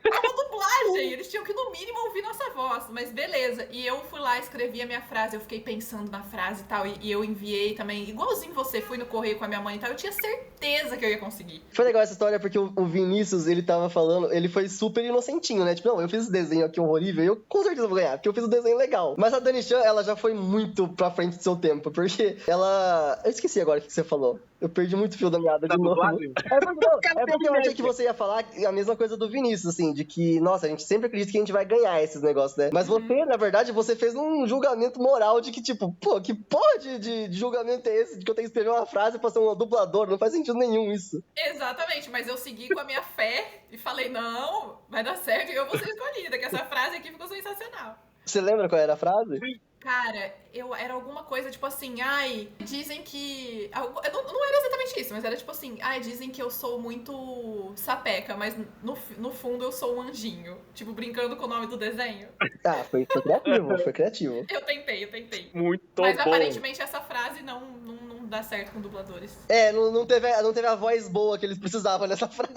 É uma dublagem, eles tinham que no mínimo ouvir nossa voz, mas beleza. E eu fui lá, escrevi a minha frase, eu fiquei pensando na frase e tal, e eu enviei também, igualzinho você, fui no correio com a minha mãe e tal, eu tinha certeza que eu ia conseguir.
Foi legal essa história porque o Vinícius, ele tava falando, ele foi super inocentinho, né? Tipo, não, eu fiz esse desenho aqui horrível e eu com certeza vou ganhar, porque eu fiz um desenho legal. Mas a Dani Chan, ela já foi muito pra frente do seu tempo, porque ela... Eu esqueci agora o que você falou. Eu perdi muito o fio da meada de novo. É porque eu achei que você ia falar a mesma coisa do Vinícius, assim, de que, nossa, a gente sempre acredita que a gente vai ganhar esses negócios, né? Mas você, na verdade, você fez um julgamento moral de que, tipo, pô, que porra de julgamento é esse? De que eu tenho que escrever uma frase pra ser um dublador? Não faz sentido nenhum isso.
Exatamente, mas eu segui com a minha fé e falei, não, vai dar certo e eu vou ser escolhida, que essa frase aqui ficou sensacional.
Você lembra qual era a frase?
Cara, era alguma coisa tipo assim, ai, dizem que... Não era exatamente isso, mas era tipo assim, ai, dizem que eu sou muito sapeca, mas no fundo eu sou um anjinho. Tipo, brincando com o nome do desenho.
Ah, foi criativo, foi criativo.
Eu tentei.
Muito
mas
bom.
aparentemente essa frase não dá certo com dubladores.
Não teve a voz boa que eles precisavam nessa frase.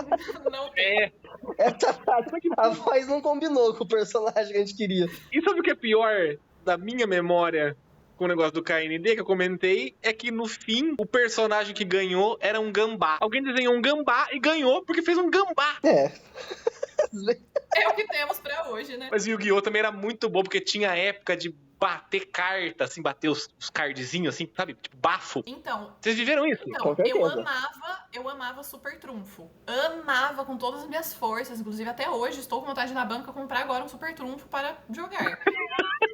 Não tem.
Essa frase, a voz não combinou com o personagem que a gente queria.
E sabe o que é pior da minha memória com o negócio do KND que eu comentei? É que no fim, o personagem que ganhou era um gambá. Alguém desenhou um gambá e ganhou porque fez um gambá.
É o que temos pra hoje, né?
Mas Yu-Gi-Oh! Também era muito bom, porque tinha a época de bater carta, assim, bater os cardzinhos, assim, sabe? Tipo, bafo.
Então,
Vocês viveram isso?
Com certeza.
eu amava Super Trunfo. Amava com todas as minhas forças. Inclusive, até hoje, estou com vontade de ir na banca comprar agora um Super Trunfo para jogar.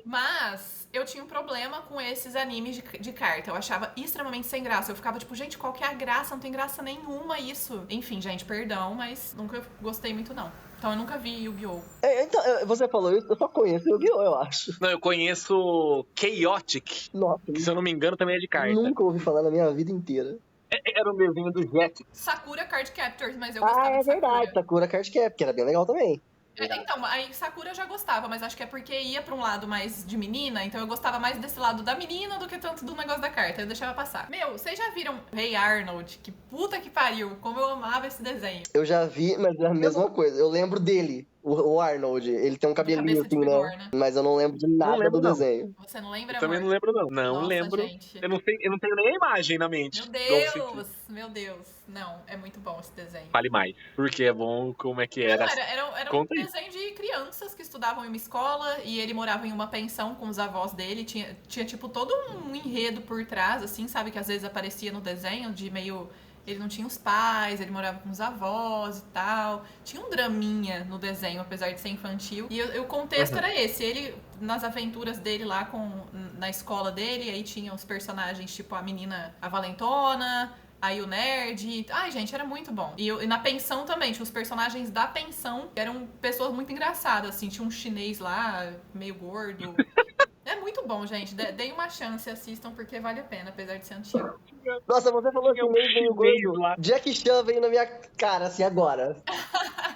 Mas eu tinha um problema com esses animes de carta. Eu achava extremamente sem graça. Eu ficava tipo, gente, qual que é a graça? Não tem graça nenhuma isso. Enfim, gente, perdão, mas nunca gostei muito, não. Então eu nunca vi Yu-Gi-Oh!
Então, você falou isso, eu só conheço Yu-Gi-Oh!, eu acho.
Não, eu conheço Chaotic,
Nossa,
que se eu não me engano também é de carta.
nunca ouvi falar na minha vida inteira.
Era o desenho do Jet.
Sakura Card Captors, mas eu gostava de Sakura.
Verdade, Sakura Card Cap, que era bem legal também.
Então, aí Sakura eu já gostava, mas acho que é porque ia pra um lado mais de menina, então eu gostava mais desse lado da menina do que tanto do negócio da carta, eu deixava passar. Meu, vocês já viram Rei Arnold? Que puta que pariu, como eu amava esse desenho.
Eu já vi, mas é a mesma coisa. Eu lembro dele, o Arnold. Ele tem um cabelinho
Cabeça de
assim,
vigor,
né?
né?
Mas eu não lembro de nada
lembro,
do
não.
desenho.
Você não lembra,
Eu também
amor?
não lembro, não. Não
Nossa,
lembro.
gente.
Eu não tenho nem a imagem na mente.
Meu Deus. Não, é muito bom esse desenho.
Fale mais. Porque é bom, como é que era.
Não, era um
Conta aí.
desenho de crianças que estudavam em uma escola e ele morava em uma pensão com os avós dele. Tinha tipo, todo um enredo por trás, assim, sabe? Que às vezes aparecia no desenho de meio... Ele não tinha os pais, ele morava com os avós e tal. Tinha um draminha no desenho, apesar de ser infantil. E o contexto era esse. Ele, nas aventuras dele lá na escola dele, aí tinha os personagens, tipo a menina, a valentona... Aí o nerd... Ai, gente, era muito bom. E na pensão também, tinha os personagens da pensão, que eram pessoas muito engraçadas, assim. Tinha um chinês lá, meio gordo. É muito bom, gente. Deem uma chance, assistam, porque vale a pena, apesar de ser antigo.
Nossa, você falou
Tinha um
chinês meio
chinês
gordo.
lá.
Jack Chan veio na minha cara, assim, agora.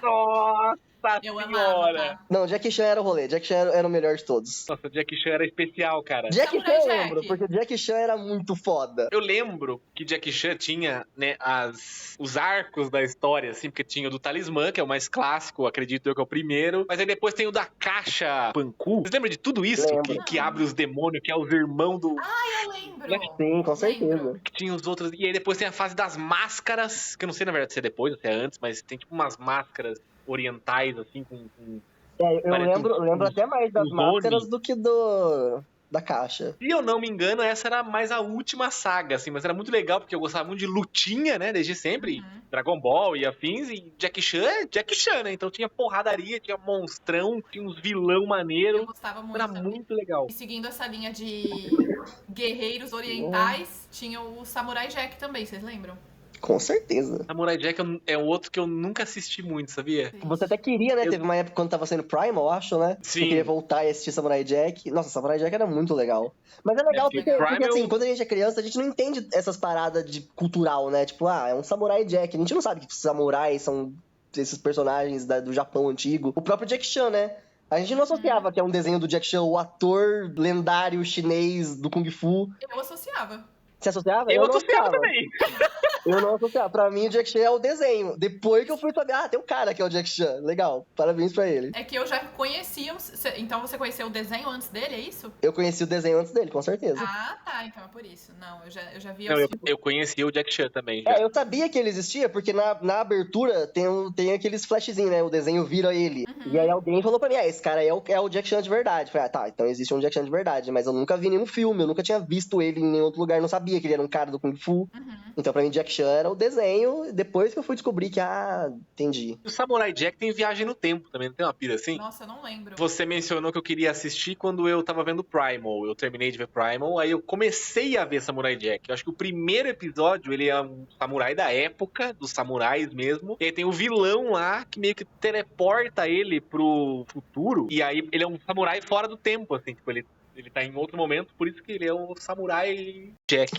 Nossa
Eu amava,
senhora!
tá?
Não, Jack Chan era o rolê. Jack Chan era o melhor de todos.
Nossa, Jack Chan era especial, cara.
Jack Chan
Samurai
eu
Jack.
lembro, porque Jack Chan era muito foda.
Eu lembro que Jack Chan tinha, né, os arcos da história, assim, porque tinha o do Talismã, que é o mais clássico, acredito eu que é o primeiro. Mas aí depois tem o da Caixa Panku. Vocês lembram de tudo isso?
Lembro.
Que abre os demônios, que é os irmãos do...
Eu lembro.
Sim, com certeza.
Lembro.
Que tinha os outros. E aí depois tem a fase das máscaras, que eu não sei na verdade se é depois ou se é antes, mas tem tipo umas máscaras orientais, assim, com
É, eu
Parece
lembro até mais das
um
máscaras
Oni.
do que da caixa.
Se eu não me engano, essa era mais a última saga, assim, mas era muito legal, porque eu gostava muito de lutinha, né, desde sempre,
Uhum.
Dragon Ball e afins, e Jack Chan é Jack Chan, né, então tinha porradaria, tinha monstrão, tinha uns vilão
Eu
maneiro,
gostava muito
era
também.
muito legal.
E seguindo essa linha de guerreiros orientais, tinha o Samurai Jack também, vocês lembram?
Com certeza.
Samurai Jack é um outro que eu nunca assisti muito, sabia?
Você até queria, né?
Eu-
Teve uma época quando tava sendo Primal, acho, né?
Sim.
Você queria voltar e assistir Samurai Jack. Nossa, Samurai Jack era muito legal. Mas é legal
porque
porque,
Primal-
assim, quando a gente é criança, a gente não entende essas paradas de cultural, né? Tipo, é um Samurai Jack. A gente não sabe que samurais são esses personagens do Japão antigo. O próprio Jack Chan, né? A gente não associava que é um desenho do Jack Chan, o ator lendário chinês do Kung Fu.
Eu associava.
Você associava?
Eu
não
associava
associava.
também.
Eu não associava. Pra mim, o Jack Chan é o desenho. Depois que eu fui saber, tem um cara que é o Jack Chan. Legal, parabéns pra ele.
É que eu já conhecia. Então você conheceu o desenho antes dele, é isso?
Eu conheci o desenho antes dele, com certeza.
Ah, tá. Então é por isso. Não, eu já vi
Não,
os
eu conhecia o Jack Chan também, já.
Eu sabia que ele existia, porque na abertura tem aqueles flashzinhos, né? O desenho vira ele.
Uhum.
E aí alguém falou pra mim, esse cara é o Jack Chan de verdade. Eu falei, tá, então existe um Jack Chan de verdade. Mas eu nunca vi nenhum filme, eu nunca tinha visto ele em nenhum outro lugar, não sabia que ele era um cara do Kung Fu.
Uhum.
Então pra mim, Jack Chan era o desenho. Depois que eu fui descobrir que, entendi.
O Samurai Jack tem viagem no tempo também, não tem uma pira assim?
Nossa, eu não lembro.
Você mencionou que eu queria assistir quando eu tava vendo Primal. Eu terminei de ver Primal, aí eu comecei a ver Samurai Jack. Eu acho que o primeiro episódio, ele é um samurai da época, dos samurais mesmo. E aí tem o vilão lá, que meio que teleporta ele pro futuro. E aí ele é um samurai fora do tempo, assim. Tipo, ele tá em outro momento, por isso que ele é o Samurai Jack.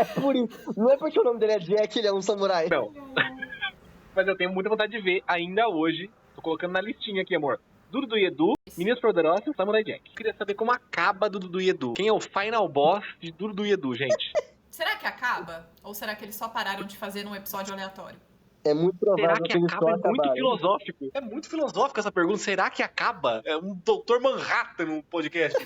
É por isso. Não é porque o nome dele é Jack, ele é um samurai.
Não. Mas eu tenho muita vontade de ver ainda hoje. Tô colocando na listinha aqui, amor. Dudu e Edu, Meninas Poderosas e Samurai Jack. Eu queria saber como acaba Dudu e Edu. Quem é o final boss de Dudu e Edu, gente?
Será que acaba? Ou será que eles só pararam de fazer num episódio aleatório?
É muito
Será
provável
que
que eles
acaba?
só
É muito
acabaram.
filosófico. É muito filosófico essa pergunta. Será que acaba? É um Dr. Manhattan no podcast.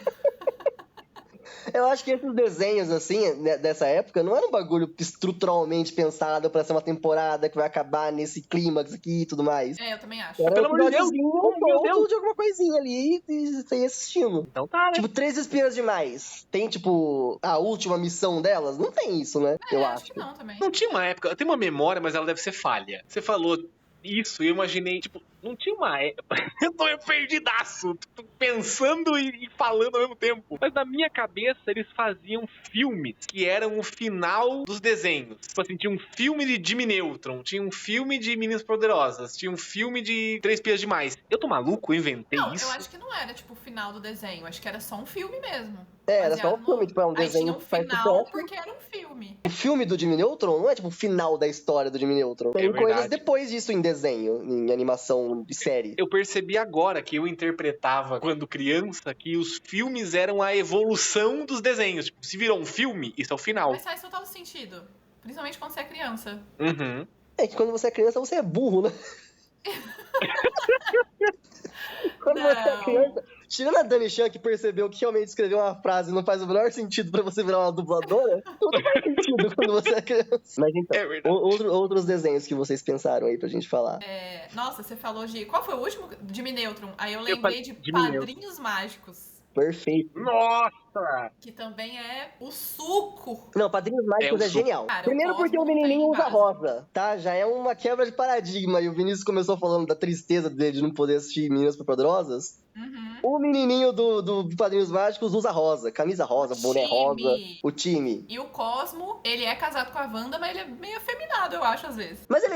Eu acho que esses desenhos, assim, dessa época, não era um bagulho estruturalmente pensado pra ser uma temporada que vai acabar nesse clímax aqui e tudo mais.
É, eu também acho.
Era
Pelo
um
amor de Deus,
episódiozinho
oh, meu
solto
Deus.
de alguma coisinha ali e você ia assistindo.
Então tá, né?
Tipo, 3 espiãs demais. Tem, tipo, a última missão delas? Não tem isso, né? Eu acho.
que não também.
Não tinha uma época, eu tenho uma memória, mas ela deve ser falha. Você falou isso e eu imaginei, tipo, não tinha uma época. Eu tô perdidaço, tô pensando e falando ao mesmo tempo. Mas na minha cabeça eles faziam filmes que eram o final dos desenhos. Tipo assim, tinha um filme de Jimmy Neutron, tinha um filme de Meninas Poderosas, tinha um filme de Três Espiãs Demais. Eu tô maluco? Eu inventei
Não,
isso?
eu acho que não era, tipo, o final do desenho. Acho que era só um filme mesmo.
Era só um filme, tipo, é um
Aí
desenho
tinha um
que faz
final
sucesso.
porque era um filme.
O filme do Jimmy Neutron não é, tipo, o final da história do Jimmy Neutron. Tem
verdade.
coisas depois disso em desenho, em animação de série.
Eu percebi agora que eu interpretava, quando criança, que os filmes eram a evolução dos desenhos. Tipo, se virou um filme, isso é o final.
Mas faz total sentido. Principalmente quando você é criança.
Uhum.
É que quando você é criança, você é burro, né? Quando você é
Não.
criança... Tirando a Dani Chan, que percebeu que realmente escrever uma frase não faz o menor sentido pra você virar uma dubladora, tudo faz sentido quando você é criança. Mas então,
É verdade.
outros desenhos que vocês pensaram aí pra gente falar.
Nossa, você falou de... Qual foi o último? Jimmy Neutron. Aí eu
falei
lembrei de
Jimmy
Padrinhos Mágicos.
Perfeito.
Nossa!
Que também é o suco.
Não, Padrinhos Mágicos
É o
é
suco.
genial.
Cara,
Primeiro
o
porque o
Cosmo
menininho
tem
usa
base.
rosa, tá? Já é uma quebra de paradigma. E o Vinícius começou falando da tristeza dele de não poder assistir Meninas Poderosas.
Uhum.
O menininho do Padrinhos Mágicos usa rosa. Camisa rosa, boné
Time.
rosa. O time.
E o Cosmo, ele é casado com a Wanda, mas ele é meio afeminado, eu acho, às vezes.
Mas ele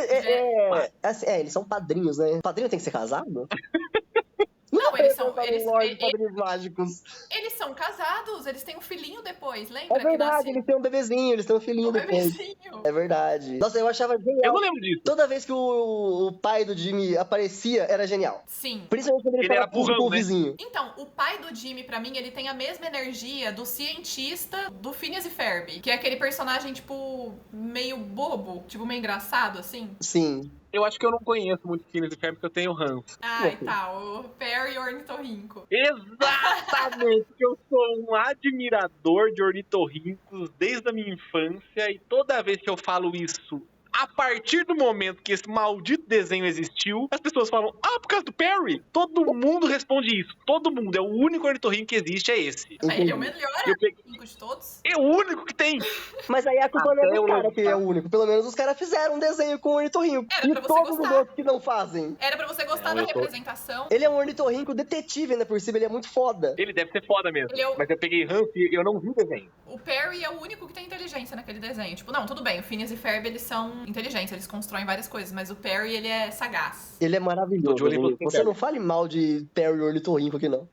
eles são padrinhos, né? Padrinho tem que ser casado?
Não, eles são.
Tá no
Eles,
lore de Padrinhos Mágicos.
eles são casados, eles têm um filhinho depois, lembra?
É verdade,
que
eles têm um bebezinho, eles têm um filhinho
um
depois.
bebezinho.
É verdade. Nossa, eu achava
Eu
genial.
não lembro disso.
Toda vez que o pai do Jimmy aparecia, era genial.
Sim.
Principalmente quando ele
Ele era
falava
burrão,
com o
né?
vizinho.
Então, o pai do Jimmy, pra mim, ele tem a mesma energia do cientista do Phineas e Ferb. Que é aquele personagem, tipo, meio bobo, tipo, meio engraçado, assim.
Sim.
Eu acho que eu não conheço muito Phineas e Ferb porque eu tenho ranço.
Ai, tá, o Perry Ornitorrinco.
Exatamente! Eu sou um admirador de ornitorrincos desde a minha infância e toda vez que eu falo isso, a partir do momento que esse maldito desenho existiu, as pessoas falam, por causa do Perry? Todo mundo responde isso. Todo mundo. É o único ornitorrinco que existe, é esse.
Aí ele é o melhor
Eu peguei...
ornitorrinco de todos.
É o único que tem.
Mas aí a culpa não é
Até
do
eu
cara
lembro.
que é o único. Pelo menos os caras fizeram um desenho com o ornitorrinco.
Era
E
pra você
todos os
gostar.
outros que não fazem.
Era pra você gostar
Não,
da
eu tô-
representação.
Ele é um ornitorrinco detetive ainda por cima, ele é muito foda.
Ele deve ser foda mesmo.
Ele é o-
Mas eu peguei ranço e eu não vi o desenho.
O Perry é o único que tem inteligência naquele desenho. Tipo, não, tudo bem, o Phineas e Ferb, eles são inteligentes, eles constroem várias coisas, mas o Perry, ele é sagaz.
Ele é
Tô
maravilhoso.
de olho em
amigo.
você,
Você
Perry.
não fale mal de Perry Ornitorrinco aqui, não.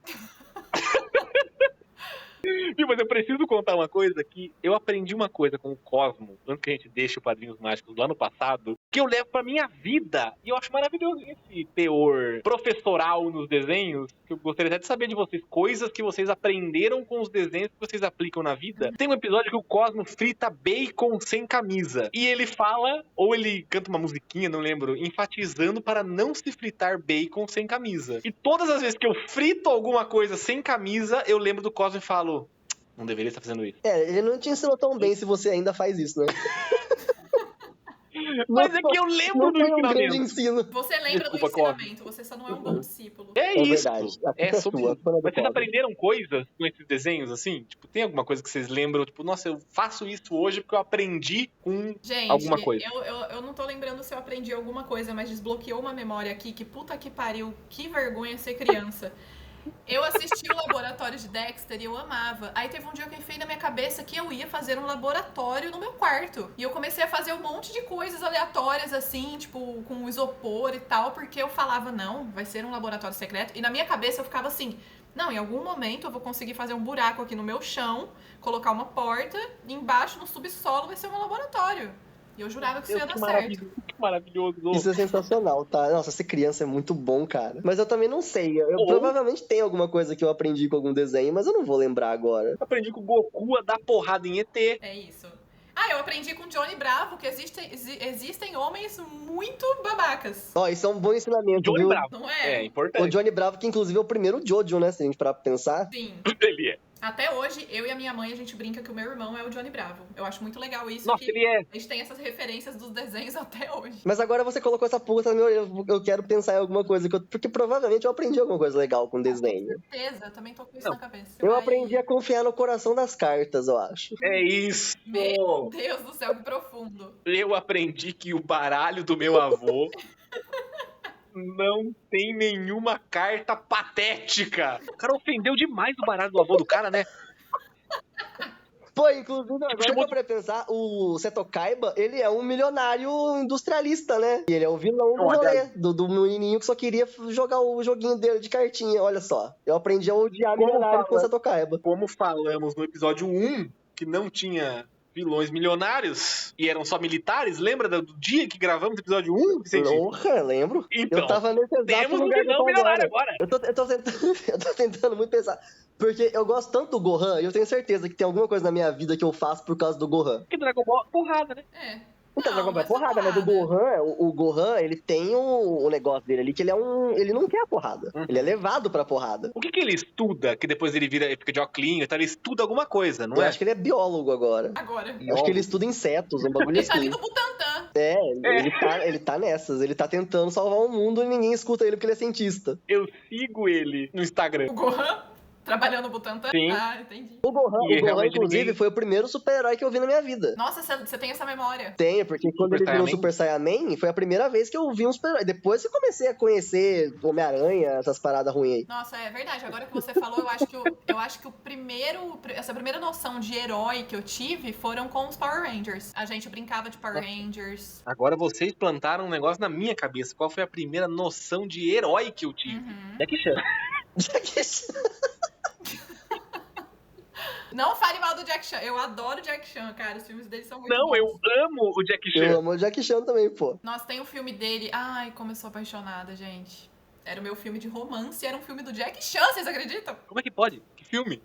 Viu, mas eu preciso contar uma coisa que eu aprendi uma coisa com o Cosmo, antes que a gente deixe o Padrinhos Mágicos do ano passado, que eu levo pra minha vida. E eu acho maravilhoso esse teor professoral nos desenhos, que eu gostaria até de saber de vocês, coisas que vocês aprenderam com os desenhos que vocês aplicam na vida. Tem um episódio que o Cosmo frita bacon sem camisa. E ele fala, ou ele canta uma musiquinha, não lembro, enfatizando para não se fritar bacon sem camisa. E todas as vezes que eu frito alguma coisa sem camisa, eu lembro do Cosmo e falo, não deveria estar fazendo isso.
É, ele não te ensinou tão bem se você ainda faz isso, né?
Mas é que eu lembro
Não
do
foi um grande
ensinamento.
ensino.
Você lembra
Desculpa,
do ensinamento, você só não é um bom discípulo.
É
É
isso.
verdade. A culpa
É
é
sobre
sua, a
isso.
culpa não é do
Mas vocês
Cosmo.
aprenderam coisas com esses desenhos, assim? Tipo, tem alguma coisa que vocês lembram? Tipo, nossa, eu faço isso hoje porque eu aprendi com...
Gente,
Alguma coisa.
Eu não tô lembrando se eu aprendi alguma coisa, mas desbloqueou uma memória aqui, que puta que pariu, que vergonha ser criança. Eu assisti o laboratório de Dexter e eu amava. Aí teve um dia que eu enfiei na minha cabeça que eu ia fazer um laboratório no meu quarto. E eu comecei a fazer um monte de coisas aleatórias, assim, tipo, com isopor e tal, porque eu falava, não, vai ser um laboratório secreto. E na minha cabeça eu ficava assim, não, em algum momento eu vou conseguir fazer um buraco aqui no meu chão, colocar uma porta, e embaixo no subsolo vai ser um laboratório. E eu jurava que isso ia dar certo.
Que maravilhoso.
Isso é sensacional, tá? Nossa, ser criança é muito bom, cara. Mas eu também não sei. Eu
Ou-
provavelmente tem alguma coisa que eu aprendi com algum desenho, mas eu não vou lembrar agora.
Aprendi com o Goku a dar porrada em ET.
É isso. Ah, eu aprendi com Johnny Bravo que existem homens muito babacas.
Ó, isso é um bom ensinamento,
Johnny
viu?
Bravo.
Não
É,
é?
O
importante.
Johnny Bravo, que inclusive é o primeiro Jojo, né? Se a gente parar pra pensar.
Sim.
Ele é.
Até hoje, eu e a minha mãe, a gente brinca que o meu irmão é o Johnny Bravo. Eu acho muito legal isso,
Nossa,
que
ele é.
a gente tem essas referências dos desenhos até hoje.
Mas agora você colocou essa pulga na minha orelha. Eu quero pensar em alguma coisa. Porque provavelmente eu aprendi alguma coisa legal com desenho.
Certeza, eu também tô com isso
Não.
na cabeça.
Eu
Mas-
aprendi a confiar no coração das cartas, eu acho.
É isso.
Meu Deus do céu, que profundo.
Eu aprendi que o baralho do meu avô não tem nenhuma carta patética. O cara ofendeu demais o baralho do avô do cara, né?
Pô, inclusive, agora que
chamou
eu pra pensar, o Seto Kaiba, ele é um milionário industrialista, né? E ele é o vilão do rolê, do menininho que só queria jogar o joguinho dele de cartinha, olha só. Eu aprendi a odiar
Como
milionário com o
fala?
Seto Kaiba.
Como falamos no episódio 1, que não tinha vilões milionários e eram só militares, lembra do dia que gravamos o episódio 1, Vicente?
Porra, lembro.
Então,
Eu tava nesse exato
temos um
lugar que eu
vilão
tô
milionário
agora.
agora.
Eu tô tentando, eu tô tentando muito pensar. Porque eu gosto tanto do Gohan, e eu tenho certeza que tem alguma coisa na minha vida que eu faço por causa do Gohan.
Porque Dragon Ball é porrada, né?
É.
Então, Dragon Ball é
mas é
porrada, né? Do Gohan, o Gohan, ele tem o negócio dele ali, que ele é um. Ele não quer a porrada.
Uhum.
Ele é levado pra porrada.
O que ele estuda, que depois ele fica de óculos e tal, ele estuda alguma coisa, não
Eu
é?
acho que ele é biólogo agora.
Agora.
Eu acho que ele estuda insetos, um bagulho
Ele tá ali
assim.
no Butantan.
É, ele tá nessas. Ele tá tentando salvar o mundo e ninguém escuta ele porque ele é cientista.
Eu sigo ele no Instagram.
O Gohan trabalhando no Butantan.
Sim.
Ah, entendi.
O Gohan,
realmente
inclusive,
ninguém-
foi o primeiro super-herói que eu vi na minha vida.
Nossa, você tem essa memória.
Tenho, porque quando ele virou
Saiyaman?
Super Saiyaman, foi a primeira vez que eu vi um super-herói. Depois eu comecei a conhecer Homem-Aranha, essas paradas ruins aí.
Nossa, é verdade. Agora que você falou, eu acho que essa primeira noção de herói que eu tive foram com os Power Rangers. A gente brincava de Power Rangers.
Agora vocês plantaram um negócio na minha cabeça. Qual foi a primeira noção de herói que eu tive?
Uhum.
É que chama.
Jackie Chan.
Não fale mal do Jack Chan. Eu adoro o Jack Chan, cara. Os filmes dele são muito
Não,
bons.
eu amo o Jack Chan.
Eu amo o Jackie Chan também, pô.
Nossa, tem um filme dele. Ai, como eu sou apaixonada, gente. Era o meu filme de romance, era um filme do Jack Chan, vocês acreditam?
Como é que pode? Que filme?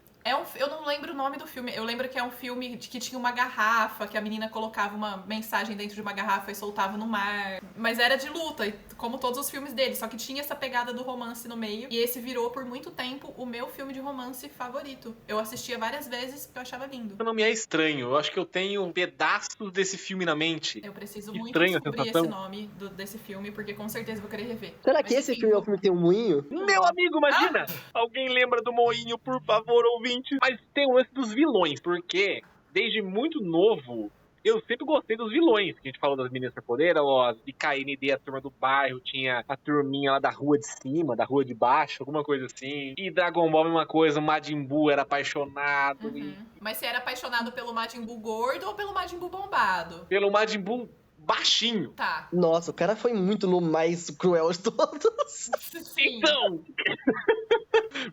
Eu não lembro o nome do filme. Eu lembro que é um filme que tinha uma garrafa, que a menina colocava uma mensagem dentro de uma garrafa e soltava no mar. Mas era de luta, como todos os filmes dele. Só que tinha essa pegada do romance no meio. E esse virou, por muito tempo, o meu filme de romance favorito. Eu assistia várias vezes porque eu achava lindo.
O nome é estranho. Eu acho que eu tenho pedaços desse filme na mente.
Eu preciso
Que
muito
estranha a
descobrir
sensação.
esse nome desse filme, porque com certeza eu vou querer rever.
Será
Mas,
que esse
enfim,
filme é o filme que tem um moinho?
Meu amigo, imagina! Alguém lembra do Moinho, por favor, ouvinte? Mas tem o lance dos vilões, porque desde muito novo eu sempre gostei dos vilões. Que a gente falou das meninas superpoderosas, de KND, a turma do bairro, tinha a turminha lá da rua de cima, da rua de baixo, alguma coisa assim. E Dragon Ball, mesma coisa, o Majin Buu era apaixonado. E
Mas você era apaixonado pelo Majin Buu gordo ou pelo Majin Buu bombado?
pelo Majin Buu baixinho.
Tá.
Nossa, o cara foi muito no mais cruel de todos.
Sim.
Então!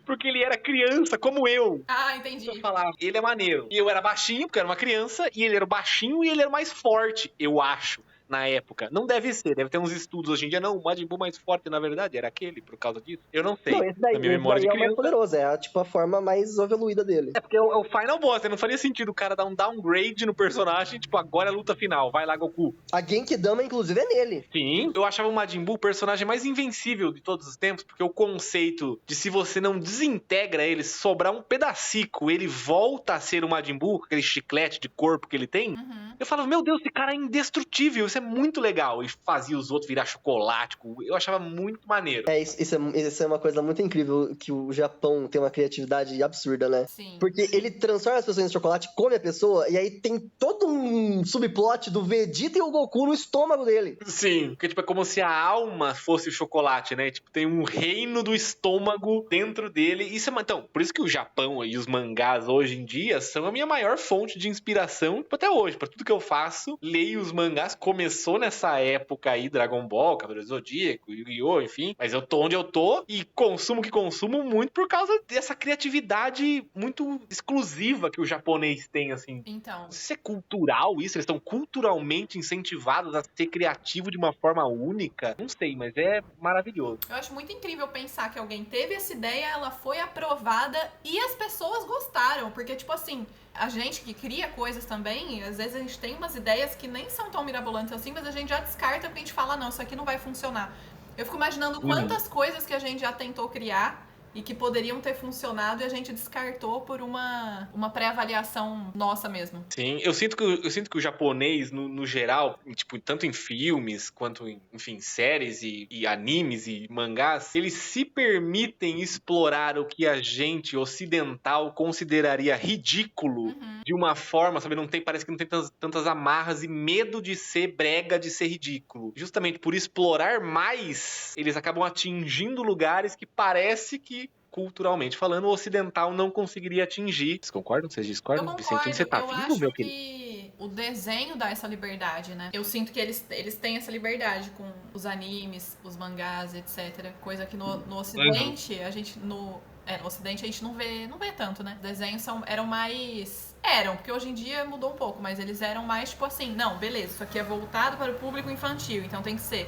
Porque ele era criança, como eu.
Ah, entendi.
Eu falava, ele é maneiro. E eu era baixinho, porque eu era uma criança, e ele era baixinho e ele era mais forte, eu acho, na época. Não deve ser, deve ter uns estudos hoje em dia. Não, o Majin Buu mais forte, na verdade, era aquele, por causa disso. Eu não sei.
Não, esse daí,
Na minha memória
esse daí
de
é o mais
criança.
poderoso, é tipo a forma mais evoluída dele.
É porque é o Final Boss, né? Não faria sentido o cara dar um downgrade no personagem, tipo, agora é a luta final, vai lá, Goku.
A Genkidama, inclusive, é nele.
Sim, eu achava o Majin Buu o personagem mais invencível de todos os tempos, porque o conceito de se você não desintegra ele, sobrar um pedacico, ele volta a ser o Majin Buu, aquele chiclete de corpo que ele tem. Eu falava, meu Deus, esse cara é indestrutível, isso é muito legal. E fazia os outros virar chocolate, eu achava muito maneiro.
Isso é uma coisa muito incrível, que o Japão tem uma criatividade absurda, né?
Sim.
Porque ele transforma as pessoas em chocolate, come a pessoa, e aí tem todo um subplot do Vegeta e o Goku no estômago dele.
Sim, porque tipo, é como se a alma fosse o chocolate, né? Tipo, tem um reino do estômago dentro dele. Então, por isso que o Japão e os mangás hoje em dia são a minha maior fonte de inspiração, tipo, até hoje. Pra tudo que eu faço, leio os mangás. Começou nessa época aí, Dragon Ball, Cavaleiro do Zodíaco, Yu-Gi-Oh!, enfim. Mas eu tô onde eu tô e consumo o que consumo muito por causa dessa criatividade muito exclusiva que o japonês tem, assim.
Então.
Não sei se é cultural isso, eles estão culturalmente incentivados a ser criativo de uma forma única. Não sei, mas é maravilhoso.
Eu acho muito incrível pensar que alguém teve essa ideia, ela foi aprovada e as pessoas gostaram. Porque, tipo assim, a gente que cria coisas também, às vezes a gente tem umas ideias que nem são tão mirabolantes assim, mas a gente já descarta porque a gente fala, não, isso aqui não vai funcionar. Eu fico imaginando quantas coisas que a gente já tentou criar e que poderiam ter funcionado e a gente descartou por uma pré-avaliação nossa mesmo.
Sim, eu sinto que o japonês, no geral, tipo, tanto em filmes quanto em, enfim, séries e animes e mangás, eles se permitem explorar o que a gente ocidental consideraria ridículo de uma forma, sabe? Parece que não tem tantas amarras e medo de ser brega, de ser ridículo. Justamente por explorar mais, eles acabam atingindo lugares que parece que, culturalmente falando, o ocidental não conseguiria atingir. Vocês concordam? Vocês discordam?
Eu
Vicente,
concordo,
você tá
eu
vivo,
acho
meu querido?
que o desenho dá essa liberdade, né? Eu sinto que eles têm essa liberdade com os animes, os mangás, etc. Coisa que no Ocidente, a gente no Ocidente a gente não vê tanto, né? Os desenhos eram mais... porque hoje em dia mudou um pouco, mas eles eram mais tipo assim, não, beleza, isso aqui é voltado para o público infantil, então tem que ser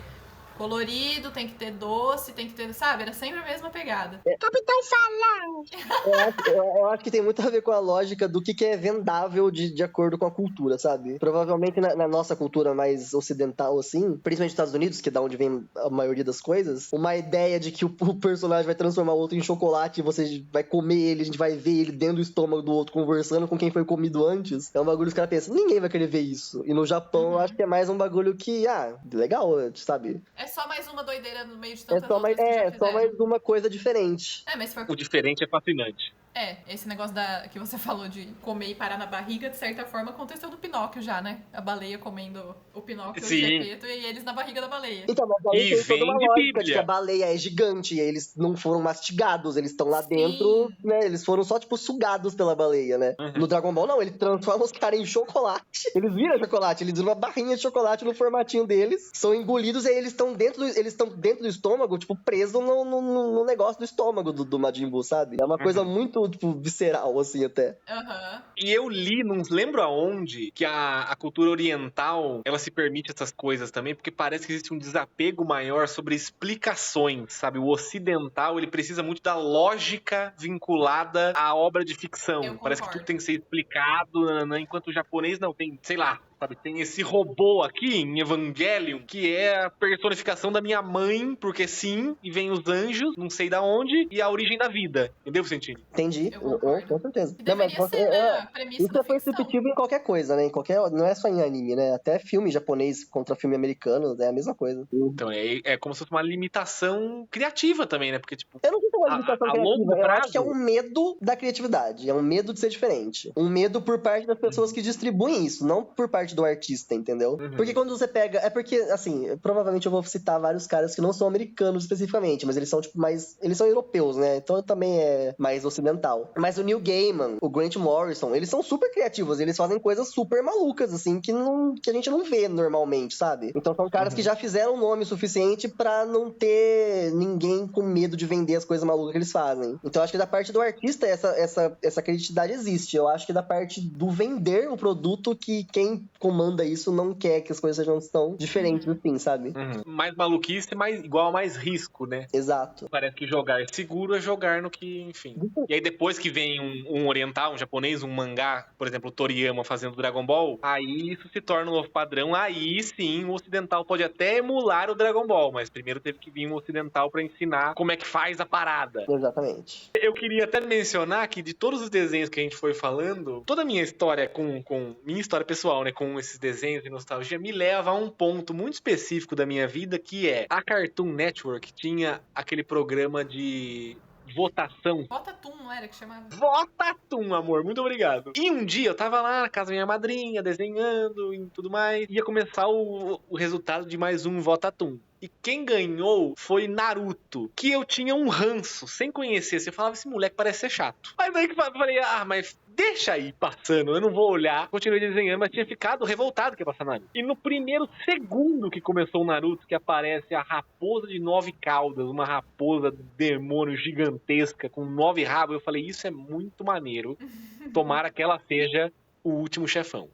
colorido, tem que ter doce, tem que ter, sabe? Era sempre a mesma pegada.
Capitão Falante.
Eu acho que tem muito a ver com a lógica do que é vendável de acordo com a cultura, sabe? Provavelmente na nossa cultura mais ocidental, assim, principalmente nos Estados Unidos, que é da onde vem a maioria das coisas, uma ideia de que o personagem vai transformar o outro em chocolate e você vai comer ele, a gente vai ver ele dentro do estômago do outro conversando com quem foi comido antes, é um bagulho que os caras pensam, ninguém vai querer ver isso. E no Japão, eu acho que é mais um bagulho que, legal, sabe?
É só mais uma doideira no meio de tantas
É só
outras que já
mais
fizeram.
uma coisa diferente.
Mas se for...
O diferente é fascinante.
Esse negócio que você falou de comer e parar na barriga, de certa forma, aconteceu do Pinóquio já, né? A baleia comendo o Pinóquio e o
Sim.
Gepeto e eles na barriga da baleia.
Então, mas aí
E
tem toda uma
vem de
lógica de que
Bíblia.
a baleia é gigante e eles não foram mastigados, eles estão lá
Sim.
dentro, né? Eles foram só, tipo, sugados pela baleia, né?
Uhum.
No Dragon Ball, não, ele transforma os caras em chocolate. Eles viram chocolate, eles viram uma barrinha de chocolate no formatinho deles, são engolidos e aí eles estão dentro do estômago, tipo, presos no negócio do estômago do Majin Buu, sabe? É uma coisa muito, tipo, visceral, assim, até.
Aham.
E eu li, não lembro aonde, que a cultura oriental, ela se permite essas coisas também, porque parece que existe um desapego maior sobre explicações, sabe? O ocidental, ele precisa muito da lógica vinculada à obra de ficção.
Eu
Parece que
concordo.
tudo tem que ser explicado, né? Enquanto o japonês não tem, sei lá, sabe? Tem esse robô aqui em Evangelion, que é a personificação da minha mãe, porque sim, e vem os anjos, não sei da onde, e a origem da vida. Entendeu, Vicentini?
Entendi.
Eu concordo.
Com certeza.
E
Não, mas
deveria ser, né? A premissa
isso
da
é
ficção.
perceptível em qualquer coisa, né? Não é só em anime, né? Até filme japonês contra filme americano é a mesma coisa.
Então, é como se fosse uma limitação criativa também, né? Porque, tipo,
Eu não sei se é uma limitação
a longo
criativa, eu acho
prazo-
que é um medo da criatividade, é um medo de ser diferente. Um medo por parte das pessoas que distribuem isso, não por parte do artista, entendeu?
Uhum.
Porque quando você pega. É porque, assim, provavelmente eu vou citar vários caras que não são americanos especificamente, mas eles são, tipo, mais. Eles são europeus, né? Então também é mais ocidental. Mas o Neil Gaiman, o Grant Morrison, eles são super criativos, eles fazem coisas super malucas, assim, que a gente não vê normalmente, sabe? Então são caras que já fizeram um nome suficiente pra não ter ninguém com medo de vender as coisas malucas que eles fazem. Então eu acho que da parte do artista essa criatividade existe. Eu acho que da parte do vender o produto que quem comanda isso não quer que as coisas sejam tão diferentes assim, sabe?
Mais maluquice, igual a mais risco, né?
Exato.
Parece que jogar seguro é jogar no que, enfim. E aí depois que vem um oriental, um japonês, um mangá, por exemplo, o Toriyama fazendo Dragon Ball, aí isso se torna um novo padrão, aí sim o ocidental pode até emular o Dragon Ball, mas primeiro teve que vir um ocidental pra ensinar como é que faz a parada.
Exatamente.
Eu queria até mencionar que de todos os desenhos que a gente foi falando, toda a minha história minha história pessoal, né, com esses desenhos de nostalgia, me leva a um ponto muito específico da minha vida, que é a Cartoon Network tinha aquele programa de votação.
Votatum, não era que chamava?
Votatum, amor, muito obrigado. E um dia eu tava lá na casa da minha madrinha, desenhando e tudo mais, ia começar o resultado de mais um Votatum. E quem ganhou foi Naruto, que eu tinha um ranço, sem conhecer. Você falava, esse moleque parece ser chato. Aí daí que eu falei, mas deixa aí passando, eu não vou olhar. Continuei desenhando, mas tinha ficado revoltado que ia passar Naruto. E no primeiro segundo que começou o Naruto, que aparece a raposa de 9 caudas, uma raposa demônio gigantesca com 9 rabos, eu falei, isso é muito maneiro. Tomara que ela seja o último chefão.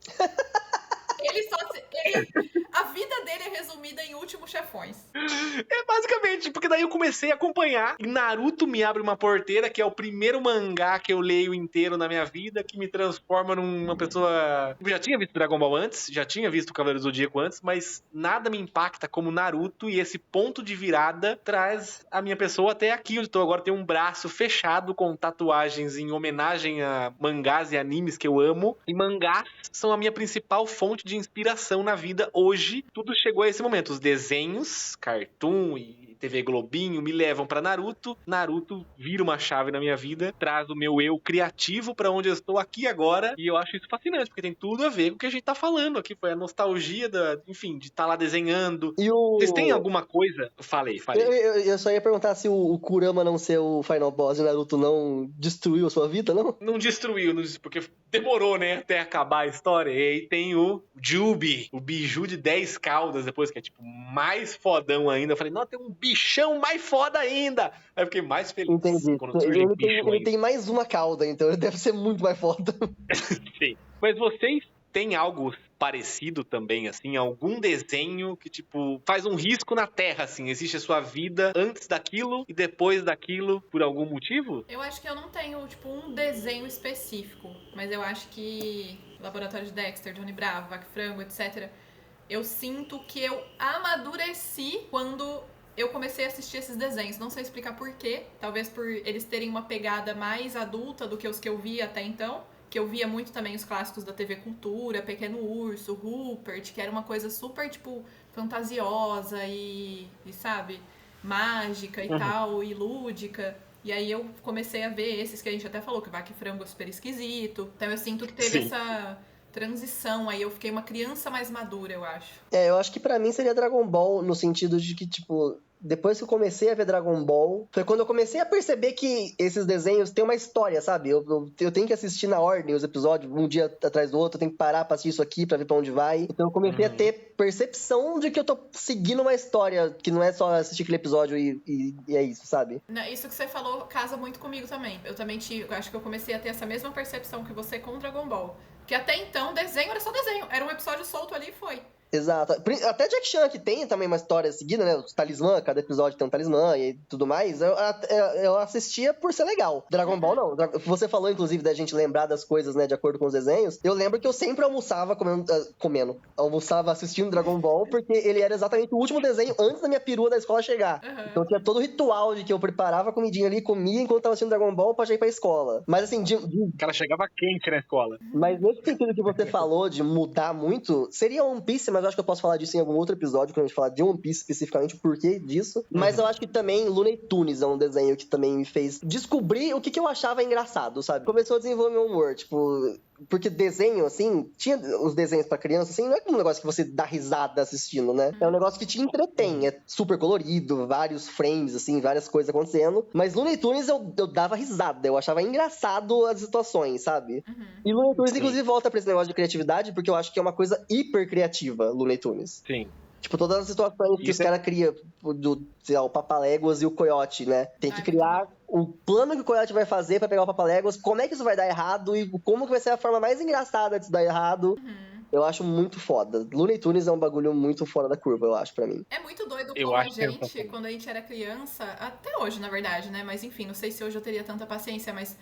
A vida dele é resumida em Últimos Chefões.
É basicamente, porque daí eu comecei a acompanhar e Naruto me abre uma porteira, que é o primeiro mangá que eu leio inteiro na minha vida, que me transforma numa pessoa... Eu já tinha visto Dragon Ball antes, já tinha visto Cavaleiro do Zodíaco antes, mas nada me impacta como Naruto, e esse ponto de virada traz a minha pessoa até aqui, onde estou agora. Tenho um braço fechado com tatuagens em homenagem a mangás e animes que eu amo, e mangás são a minha principal fonte de inspiração na vida hoje. Tudo chegou a esse momento. Os desenhos, Cartoon e TV Globinho me levam pra Naruto. Naruto vira uma chave na minha vida, traz o meu eu criativo pra onde eu estou aqui agora. E eu acho isso fascinante, porque tem tudo a ver com o que a gente tá falando aqui. Foi a nostalgia enfim, de estar lá desenhando. Vocês têm alguma coisa? Falei.
Eu só ia perguntar se o Kurama não ser o Final Boss de Naruto não destruiu a sua vida, não?
Não destruiu, porque demorou, né, até acabar a história. E aí tem o Jubi, o biju de 10 caudas depois, que é tipo mais fodão ainda. Eu falei, não, tem um bichão mais foda ainda. Aí eu fiquei mais feliz.
Entendi.
Quando surge
Ele tem mais uma cauda, então ele deve ser muito mais foda.
Sim. Mas vocês têm algo parecido também, assim? Algum desenho que, tipo, faz um risco na Terra, assim? Existe a sua vida antes daquilo e depois daquilo por algum motivo?
Eu acho que eu não tenho, tipo, um desenho específico. Mas eu acho que Laboratório de Dexter, Johnny Bravo, Vaca e Frango, etc. Eu sinto que eu amadureci quando eu comecei a assistir esses desenhos. Não sei explicar por quê. Talvez por eles terem uma pegada mais adulta do que os que eu via até então. Que eu via muito também os clássicos da TV Cultura, Pequeno Urso, Rupert, que era uma coisa super, tipo, fantasiosa e sabe, mágica e tal, e lúdica. E aí eu comecei a ver esses que a gente até falou, que Vaca e Frango é super esquisito. Então eu sinto que teve
Sim.
essa transição aí. Eu fiquei uma criança mais madura, eu acho.
Eu acho que pra mim seria Dragon Ball no sentido de que, tipo, depois que eu comecei a ver Dragon Ball, foi quando eu comecei a perceber que esses desenhos têm uma história, sabe? Eu tenho que assistir na ordem os episódios, um dia atrás do outro, eu tenho que parar pra assistir isso aqui pra ver pra onde vai. Então eu comecei a ter percepção de que eu tô seguindo uma história, que não é só assistir aquele episódio e é isso, sabe?
Isso que você falou casa muito comigo também. Eu também acho que eu comecei a ter essa mesma percepção que você com Dragon Ball. Que até então, desenho era só desenho. Era um episódio solto ali e foi.
Exato. Até Jack Chan, que tem também uma história seguida, né? Os talismã, cada episódio tem um talismã e tudo mais. Eu assistia por ser legal. Dragon Ball, não. Você falou, inclusive, da gente lembrar das coisas, né? De acordo com os desenhos. Eu lembro que eu sempre almoçava comendo. Almoçava assistindo Dragon Ball, porque ele era exatamente o último desenho antes da minha perua da escola chegar. Então tinha todo o ritual de que eu preparava a comidinha ali, comia enquanto tava assistindo Dragon Ball pra já ir pra escola. Mas assim,
O cara chegava quente na escola.
mas nesse sentido que você falou de mudar muito, seria One Piece, mas eu acho que eu posso falar disso em algum outro episódio, quando a gente falar de One Piece especificamente, o porquê disso. Mas eu acho que também Looney Tunes é um desenho que também me fez descobrir o que eu achava engraçado, sabe? Começou a desenvolver meu humor, tipo... Porque desenho, assim, tinha os desenhos pra criança, assim, não é um negócio que você dá risada assistindo, né? É um negócio que te entretém, é super colorido, vários frames, assim, várias coisas acontecendo. Mas Looney Tunes eu dava risada, eu achava engraçado as situações, sabe? E Looney Tunes, inclusive, volta pra esse negócio de criatividade, porque eu acho que é uma coisa hiper criativa, Looney Tunes.
Sim.
Tipo, todas as situações que os
Isso
caras criam, sei lá, o Papaléguas e o Coyote, né? Tem que criar o plano que o Coyote vai fazer pra pegar o Papaléguas, como é que isso vai dar errado e como que vai ser a forma mais engraçada de isso dar errado. Eu acho muito foda. Looney Tunes é um bagulho muito fora da curva, eu acho, pra mim.
É muito doido
Eu
como a
acho
gente,
sensacional.
quando a gente era criança, até hoje, na verdade, né? Mas enfim, não sei se hoje eu teria tanta paciência, mas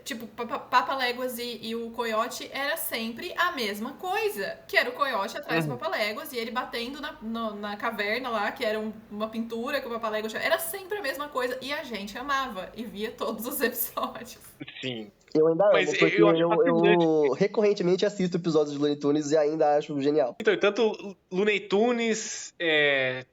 tipo, Papaléguas e o Coyote era sempre a mesma coisa. Que era o Coyote atrás do Papaléguas e ele batendo na caverna lá, que era uma pintura que o Papaléguas... Era sempre a mesma coisa e a gente amava e via todos os episódios.
Sim.
Eu ainda amo,
Mas
porque
eu acho fascinante.
eu recorrentemente assisto episódios de Looney Tunes e ainda acho genial.
Então, tanto Looney Tunes,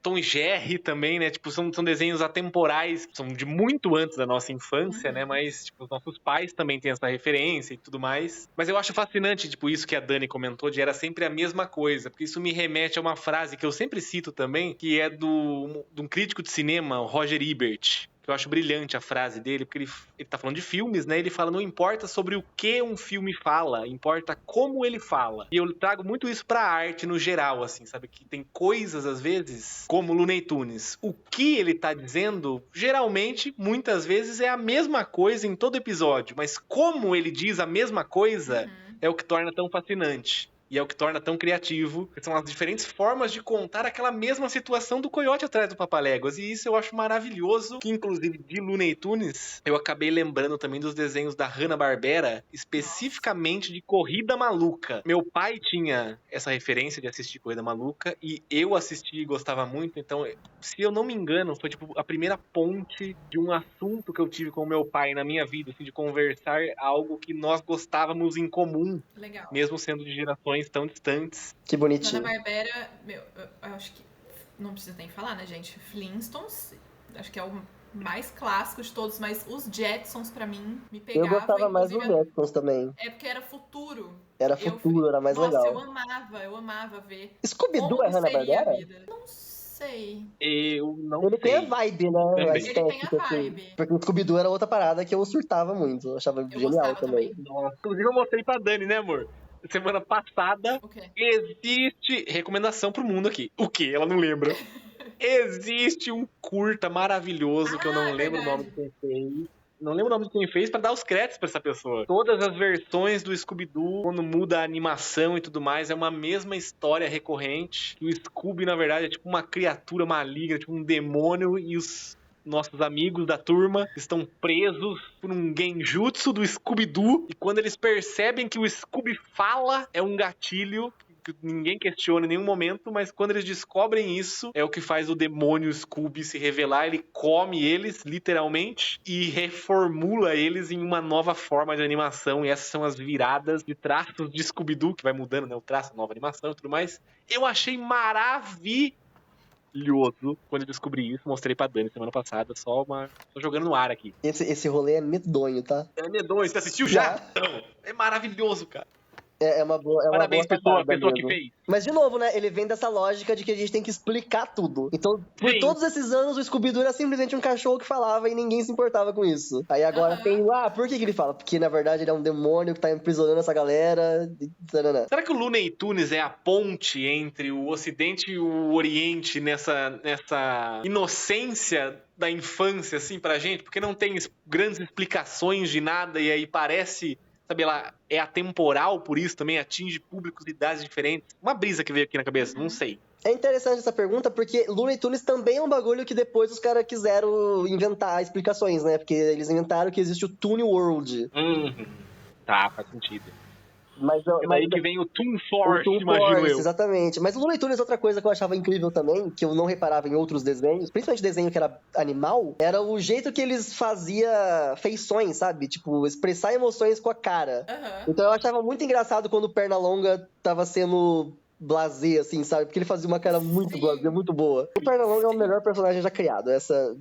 Tom e Jerry também, né? Tipo, são desenhos atemporais, são de muito antes da nossa infância, né? Mas, tipo, os nossos pais também têm essa referência e tudo mais. Mas eu acho fascinante, tipo, isso que a Dani comentou, de era sempre a mesma coisa. Porque isso me remete a uma frase que eu sempre cito também, que é de um crítico de cinema, o Roger Ebert. Eu acho brilhante a frase dele, porque ele tá falando de filmes, né? Ele fala, não importa sobre o que um filme fala, importa como ele fala. E eu trago muito isso pra arte no geral, assim, sabe? Que tem coisas, às vezes, como Looney Tunes. O que ele tá dizendo, geralmente, muitas vezes, é a mesma coisa em todo episódio. Mas como ele diz a mesma coisa, é o que torna tão fascinante. E é o que torna tão criativo, que são as diferentes formas de contar aquela mesma situação do Coyote atrás do Papaléguas. E isso eu acho maravilhoso, que inclusive de Looney Tunes, eu acabei lembrando também dos desenhos da Hanna-Barbera, especificamente de Corrida Maluca. Meu pai tinha essa referência de assistir Corrida Maluca, e eu assisti e gostava muito, então, se eu não me engano, foi tipo a primeira ponte de um assunto que eu tive com o meu pai na minha vida, assim, de conversar algo que nós gostávamos em comum,
Legal.
mesmo sendo de gerações tão distantes.
Que bonitinho.
Hanna-Barbera, eu acho que não precisa nem falar, né, gente? Flintstones, acho que é o mais clássico de todos, mas os Jetsons, pra mim, me
Eu
pegava.
gostava mais dos
inclusive,
Jetsons também.
É porque era futuro.
Era futuro, era mais legal.
Eu amava ver.
Scooby-Doo
Como
é
que seria a
Hanna-Barbera?
vida. Não sei.
Eu não
Ele
sei.
tem a vibe, né?
Também.
A
Ele
tem a
estética, assim.
vibe.
Porque o Scooby-Doo era outra parada que eu surtava muito. Eu achava
Eu
genial
gostava
também.
Nossa, inclusive eu mostrei pra Dani, né, amor? Semana passada,
O quê?
existe recomendação pro mundo aqui. O quê? Ela não lembra. Existe um curta maravilhoso que eu não lembro o nome de quem fez. Não lembro o nome de quem fez pra dar os créditos pra essa pessoa. Todas as versões do Scooby-Doo, quando muda a animação e tudo mais, é uma mesma história recorrente. E o Scooby, na verdade, é tipo uma criatura maligna, tipo um demônio, e os nossos amigos da turma estão presos por um genjutsu do Scooby-Doo. E quando eles percebem que o Scooby fala, é um gatilho que ninguém questiona em nenhum momento, mas quando eles descobrem isso, é o que faz o demônio Scooby se revelar. Ele come eles, literalmente, e reformula eles em uma nova forma de animação. E essas são as viradas de traços de Scooby-Doo, que vai mudando, né? O traço, a nova animação e tudo mais. Eu achei maravilhoso maravilhoso quando eu descobri isso. Mostrei pra Dani semana passada, tô jogando no ar aqui.
Esse rolê é medonho, tá?
É medonho, você assistiu já? Não, é maravilhoso, cara.
É uma boa.
Parabéns,
boa
pessoa que
mesmo.
fez.
Mas, de novo, né? Ele vem dessa lógica de que a gente tem que explicar tudo. Então, por
Sim.
todos esses anos, o Scooby-Doo era simplesmente um cachorro que falava e ninguém se importava com isso. Aí agora tem. Por que ele fala? Porque, na verdade, ele é um demônio que tá aprisionando essa galera.
Será que o Looney Tunes é a ponte entre o Ocidente e o Oriente nessa inocência da infância, assim, pra gente? Porque não tem grandes explicações de nada e aí parece... Sabe, ela é atemporal, por isso também atinge públicos de idades diferentes. Uma brisa que veio aqui na cabeça, não sei.
É interessante essa pergunta, porque Looney Tunes também é um bagulho que depois os caras quiseram inventar explicações, né? Porque eles inventaram que existe o Toon World.
Tá, faz sentido.
Mas
daí que vem o Toon Force,
Toon
imagino
Force,
eu.
Exatamente. Mas o Looney Tunes, outra coisa que eu achava incrível também, que eu não reparava em outros desenhos, principalmente desenho que era animal, era o jeito que eles faziam feições, sabe? Tipo, expressar emoções com a cara. Então eu achava muito engraçado quando o Pernalonga tava sendo blasé, assim, sabe? Porque ele fazia uma cara muito blasé, muito boa. O Pernalonga é o melhor personagem já criado,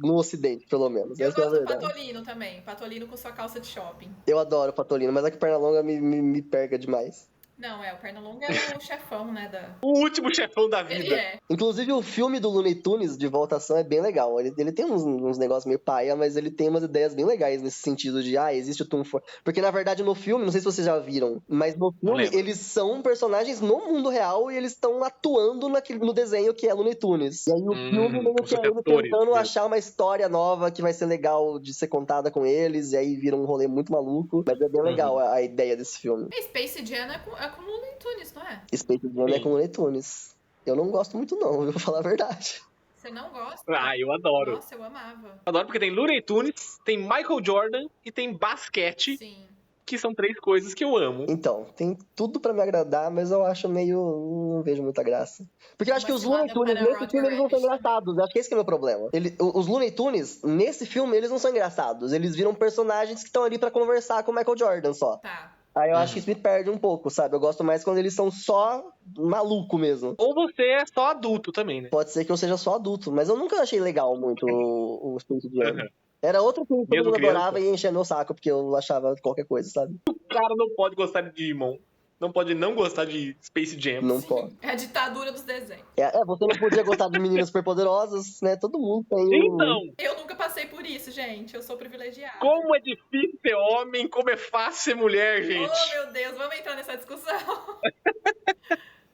no Ocidente, pelo menos.
Eu
Essa é a
gosto do
verdade.
Patolino também. Patolino com sua calça de shopping.
Eu adoro o Patolino, mas é que o Pernalonga me pega demais.
Não, o Pernalonga é o chefão, né?
O último chefão da vida.
Ele é.
Inclusive, o filme do Looney Tunes, de Voltação, é bem legal. Ele tem uns negócios meio paia, mas ele tem umas ideias bem legais nesse sentido de, existe o Toon Force. Porque, na verdade, no filme, não sei se vocês já viram, mas no filme, eles são personagens no mundo real e eles estão atuando no desenho que é Looney Tunes. E aí o filme meio que é ele tentando achar uma história nova que vai ser legal de ser contada com eles, e aí vira um rolê muito maluco. Mas é bem legal a ideia desse filme.
Space Jam é com Looney Tunes, não é?
Space Jam é com Looney Tunes. Eu não gosto muito não, eu vou falar a verdade.
Você não gosta?
Eu adoro.
Nossa, eu amava.
Eu adoro porque tem Looney Tunes, tem Michael Jordan e tem basquete.
Sim.
Que são 3 coisas que eu amo.
Então, tem tudo pra me agradar, mas eu acho não vejo muita graça. Porque eu acho que os Looney Tunes nesse filme eles não são engraçados. Eu acho que esse que é o meu problema. Os Looney Tunes, nesse filme, eles não são engraçados. Eles viram personagens que estão ali pra conversar com o Michael Jordan só.
Tá.
Aí eu acho que isso me perde um pouco, sabe? Eu gosto mais quando eles são só maluco mesmo.
Ou você é só adulto também, né?
Pode ser que eu seja só adulto, mas eu nunca achei legal muito o Space Jam. Era outro filme que todo mundo adorava e enchia meu saco, porque eu achava qualquer coisa, sabe?
O cara não pode gostar de Digimon. Não pode não gostar de Space Jam.
Não pode.
É a ditadura dos desenhos.
Você não podia gostar de meninas superpoderosas, né? Todo mundo tem.
Então.
Eu nunca passei por isso, gente. Eu sou privilegiada.
Como é difícil ser homem, como é fácil ser mulher, gente.
Oh, meu Deus, vamos entrar nessa discussão.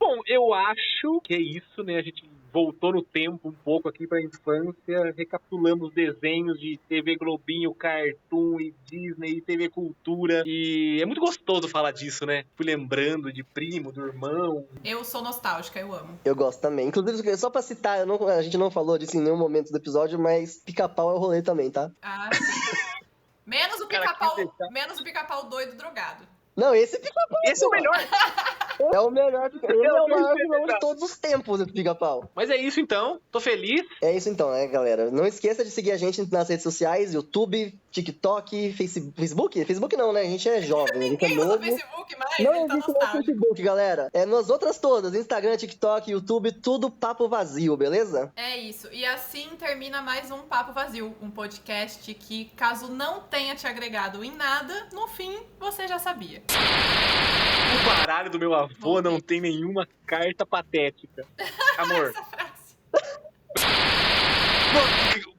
Bom, eu acho que é isso, né? A gente voltou no tempo um pouco aqui pra infância, recapitulamos desenhos de TV Globinho, Cartoon e Disney e TV Cultura. E é muito gostoso falar disso, né? Fui lembrando de primo, do irmão.
Eu sou nostálgica, eu amo.
Eu gosto também. Inclusive, só pra citar, a gente não falou disso em nenhum momento do episódio, mas Pica-Pau é o rolê também, tá?
Sim. Menos o pica-pau doido drogado.
Não, esse Pica-Pau.
Esse é o melhor.
É o melhor. Ele é o maior vilão de todos os tempos, esse Pica-Pau.
Mas é isso então, tô feliz.
É isso então, né, galera? Não esqueça de seguir a gente nas redes sociais, YouTube, TikTok, Facebook? Facebook não, né? A gente é jovem, a gente é
Ninguém usa
novo.
Facebook mais,
Não
ele tá
existe mais
nostálgico.
Facebook, galera. Nas outras todas, Instagram, TikTok, YouTube, tudo papo vazio, beleza?
É isso. E assim termina mais um Papo Vazio, um podcast que, caso não tenha te agregado em nada, no fim você já sabia.
O baralho do meu avô não tem nenhuma carta patética. Amor.
Essa frase.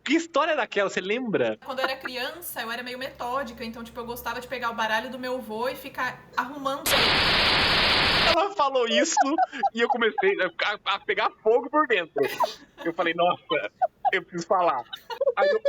Que história é daquela? Você lembra?
Quando eu era criança, eu era meio metódica, então, tipo, eu gostava de pegar o baralho do meu avô e ficar arrumando ele.
Ela falou isso e eu comecei a pegar fogo por dentro. Eu falei, nossa, eu preciso falar. Aí eu...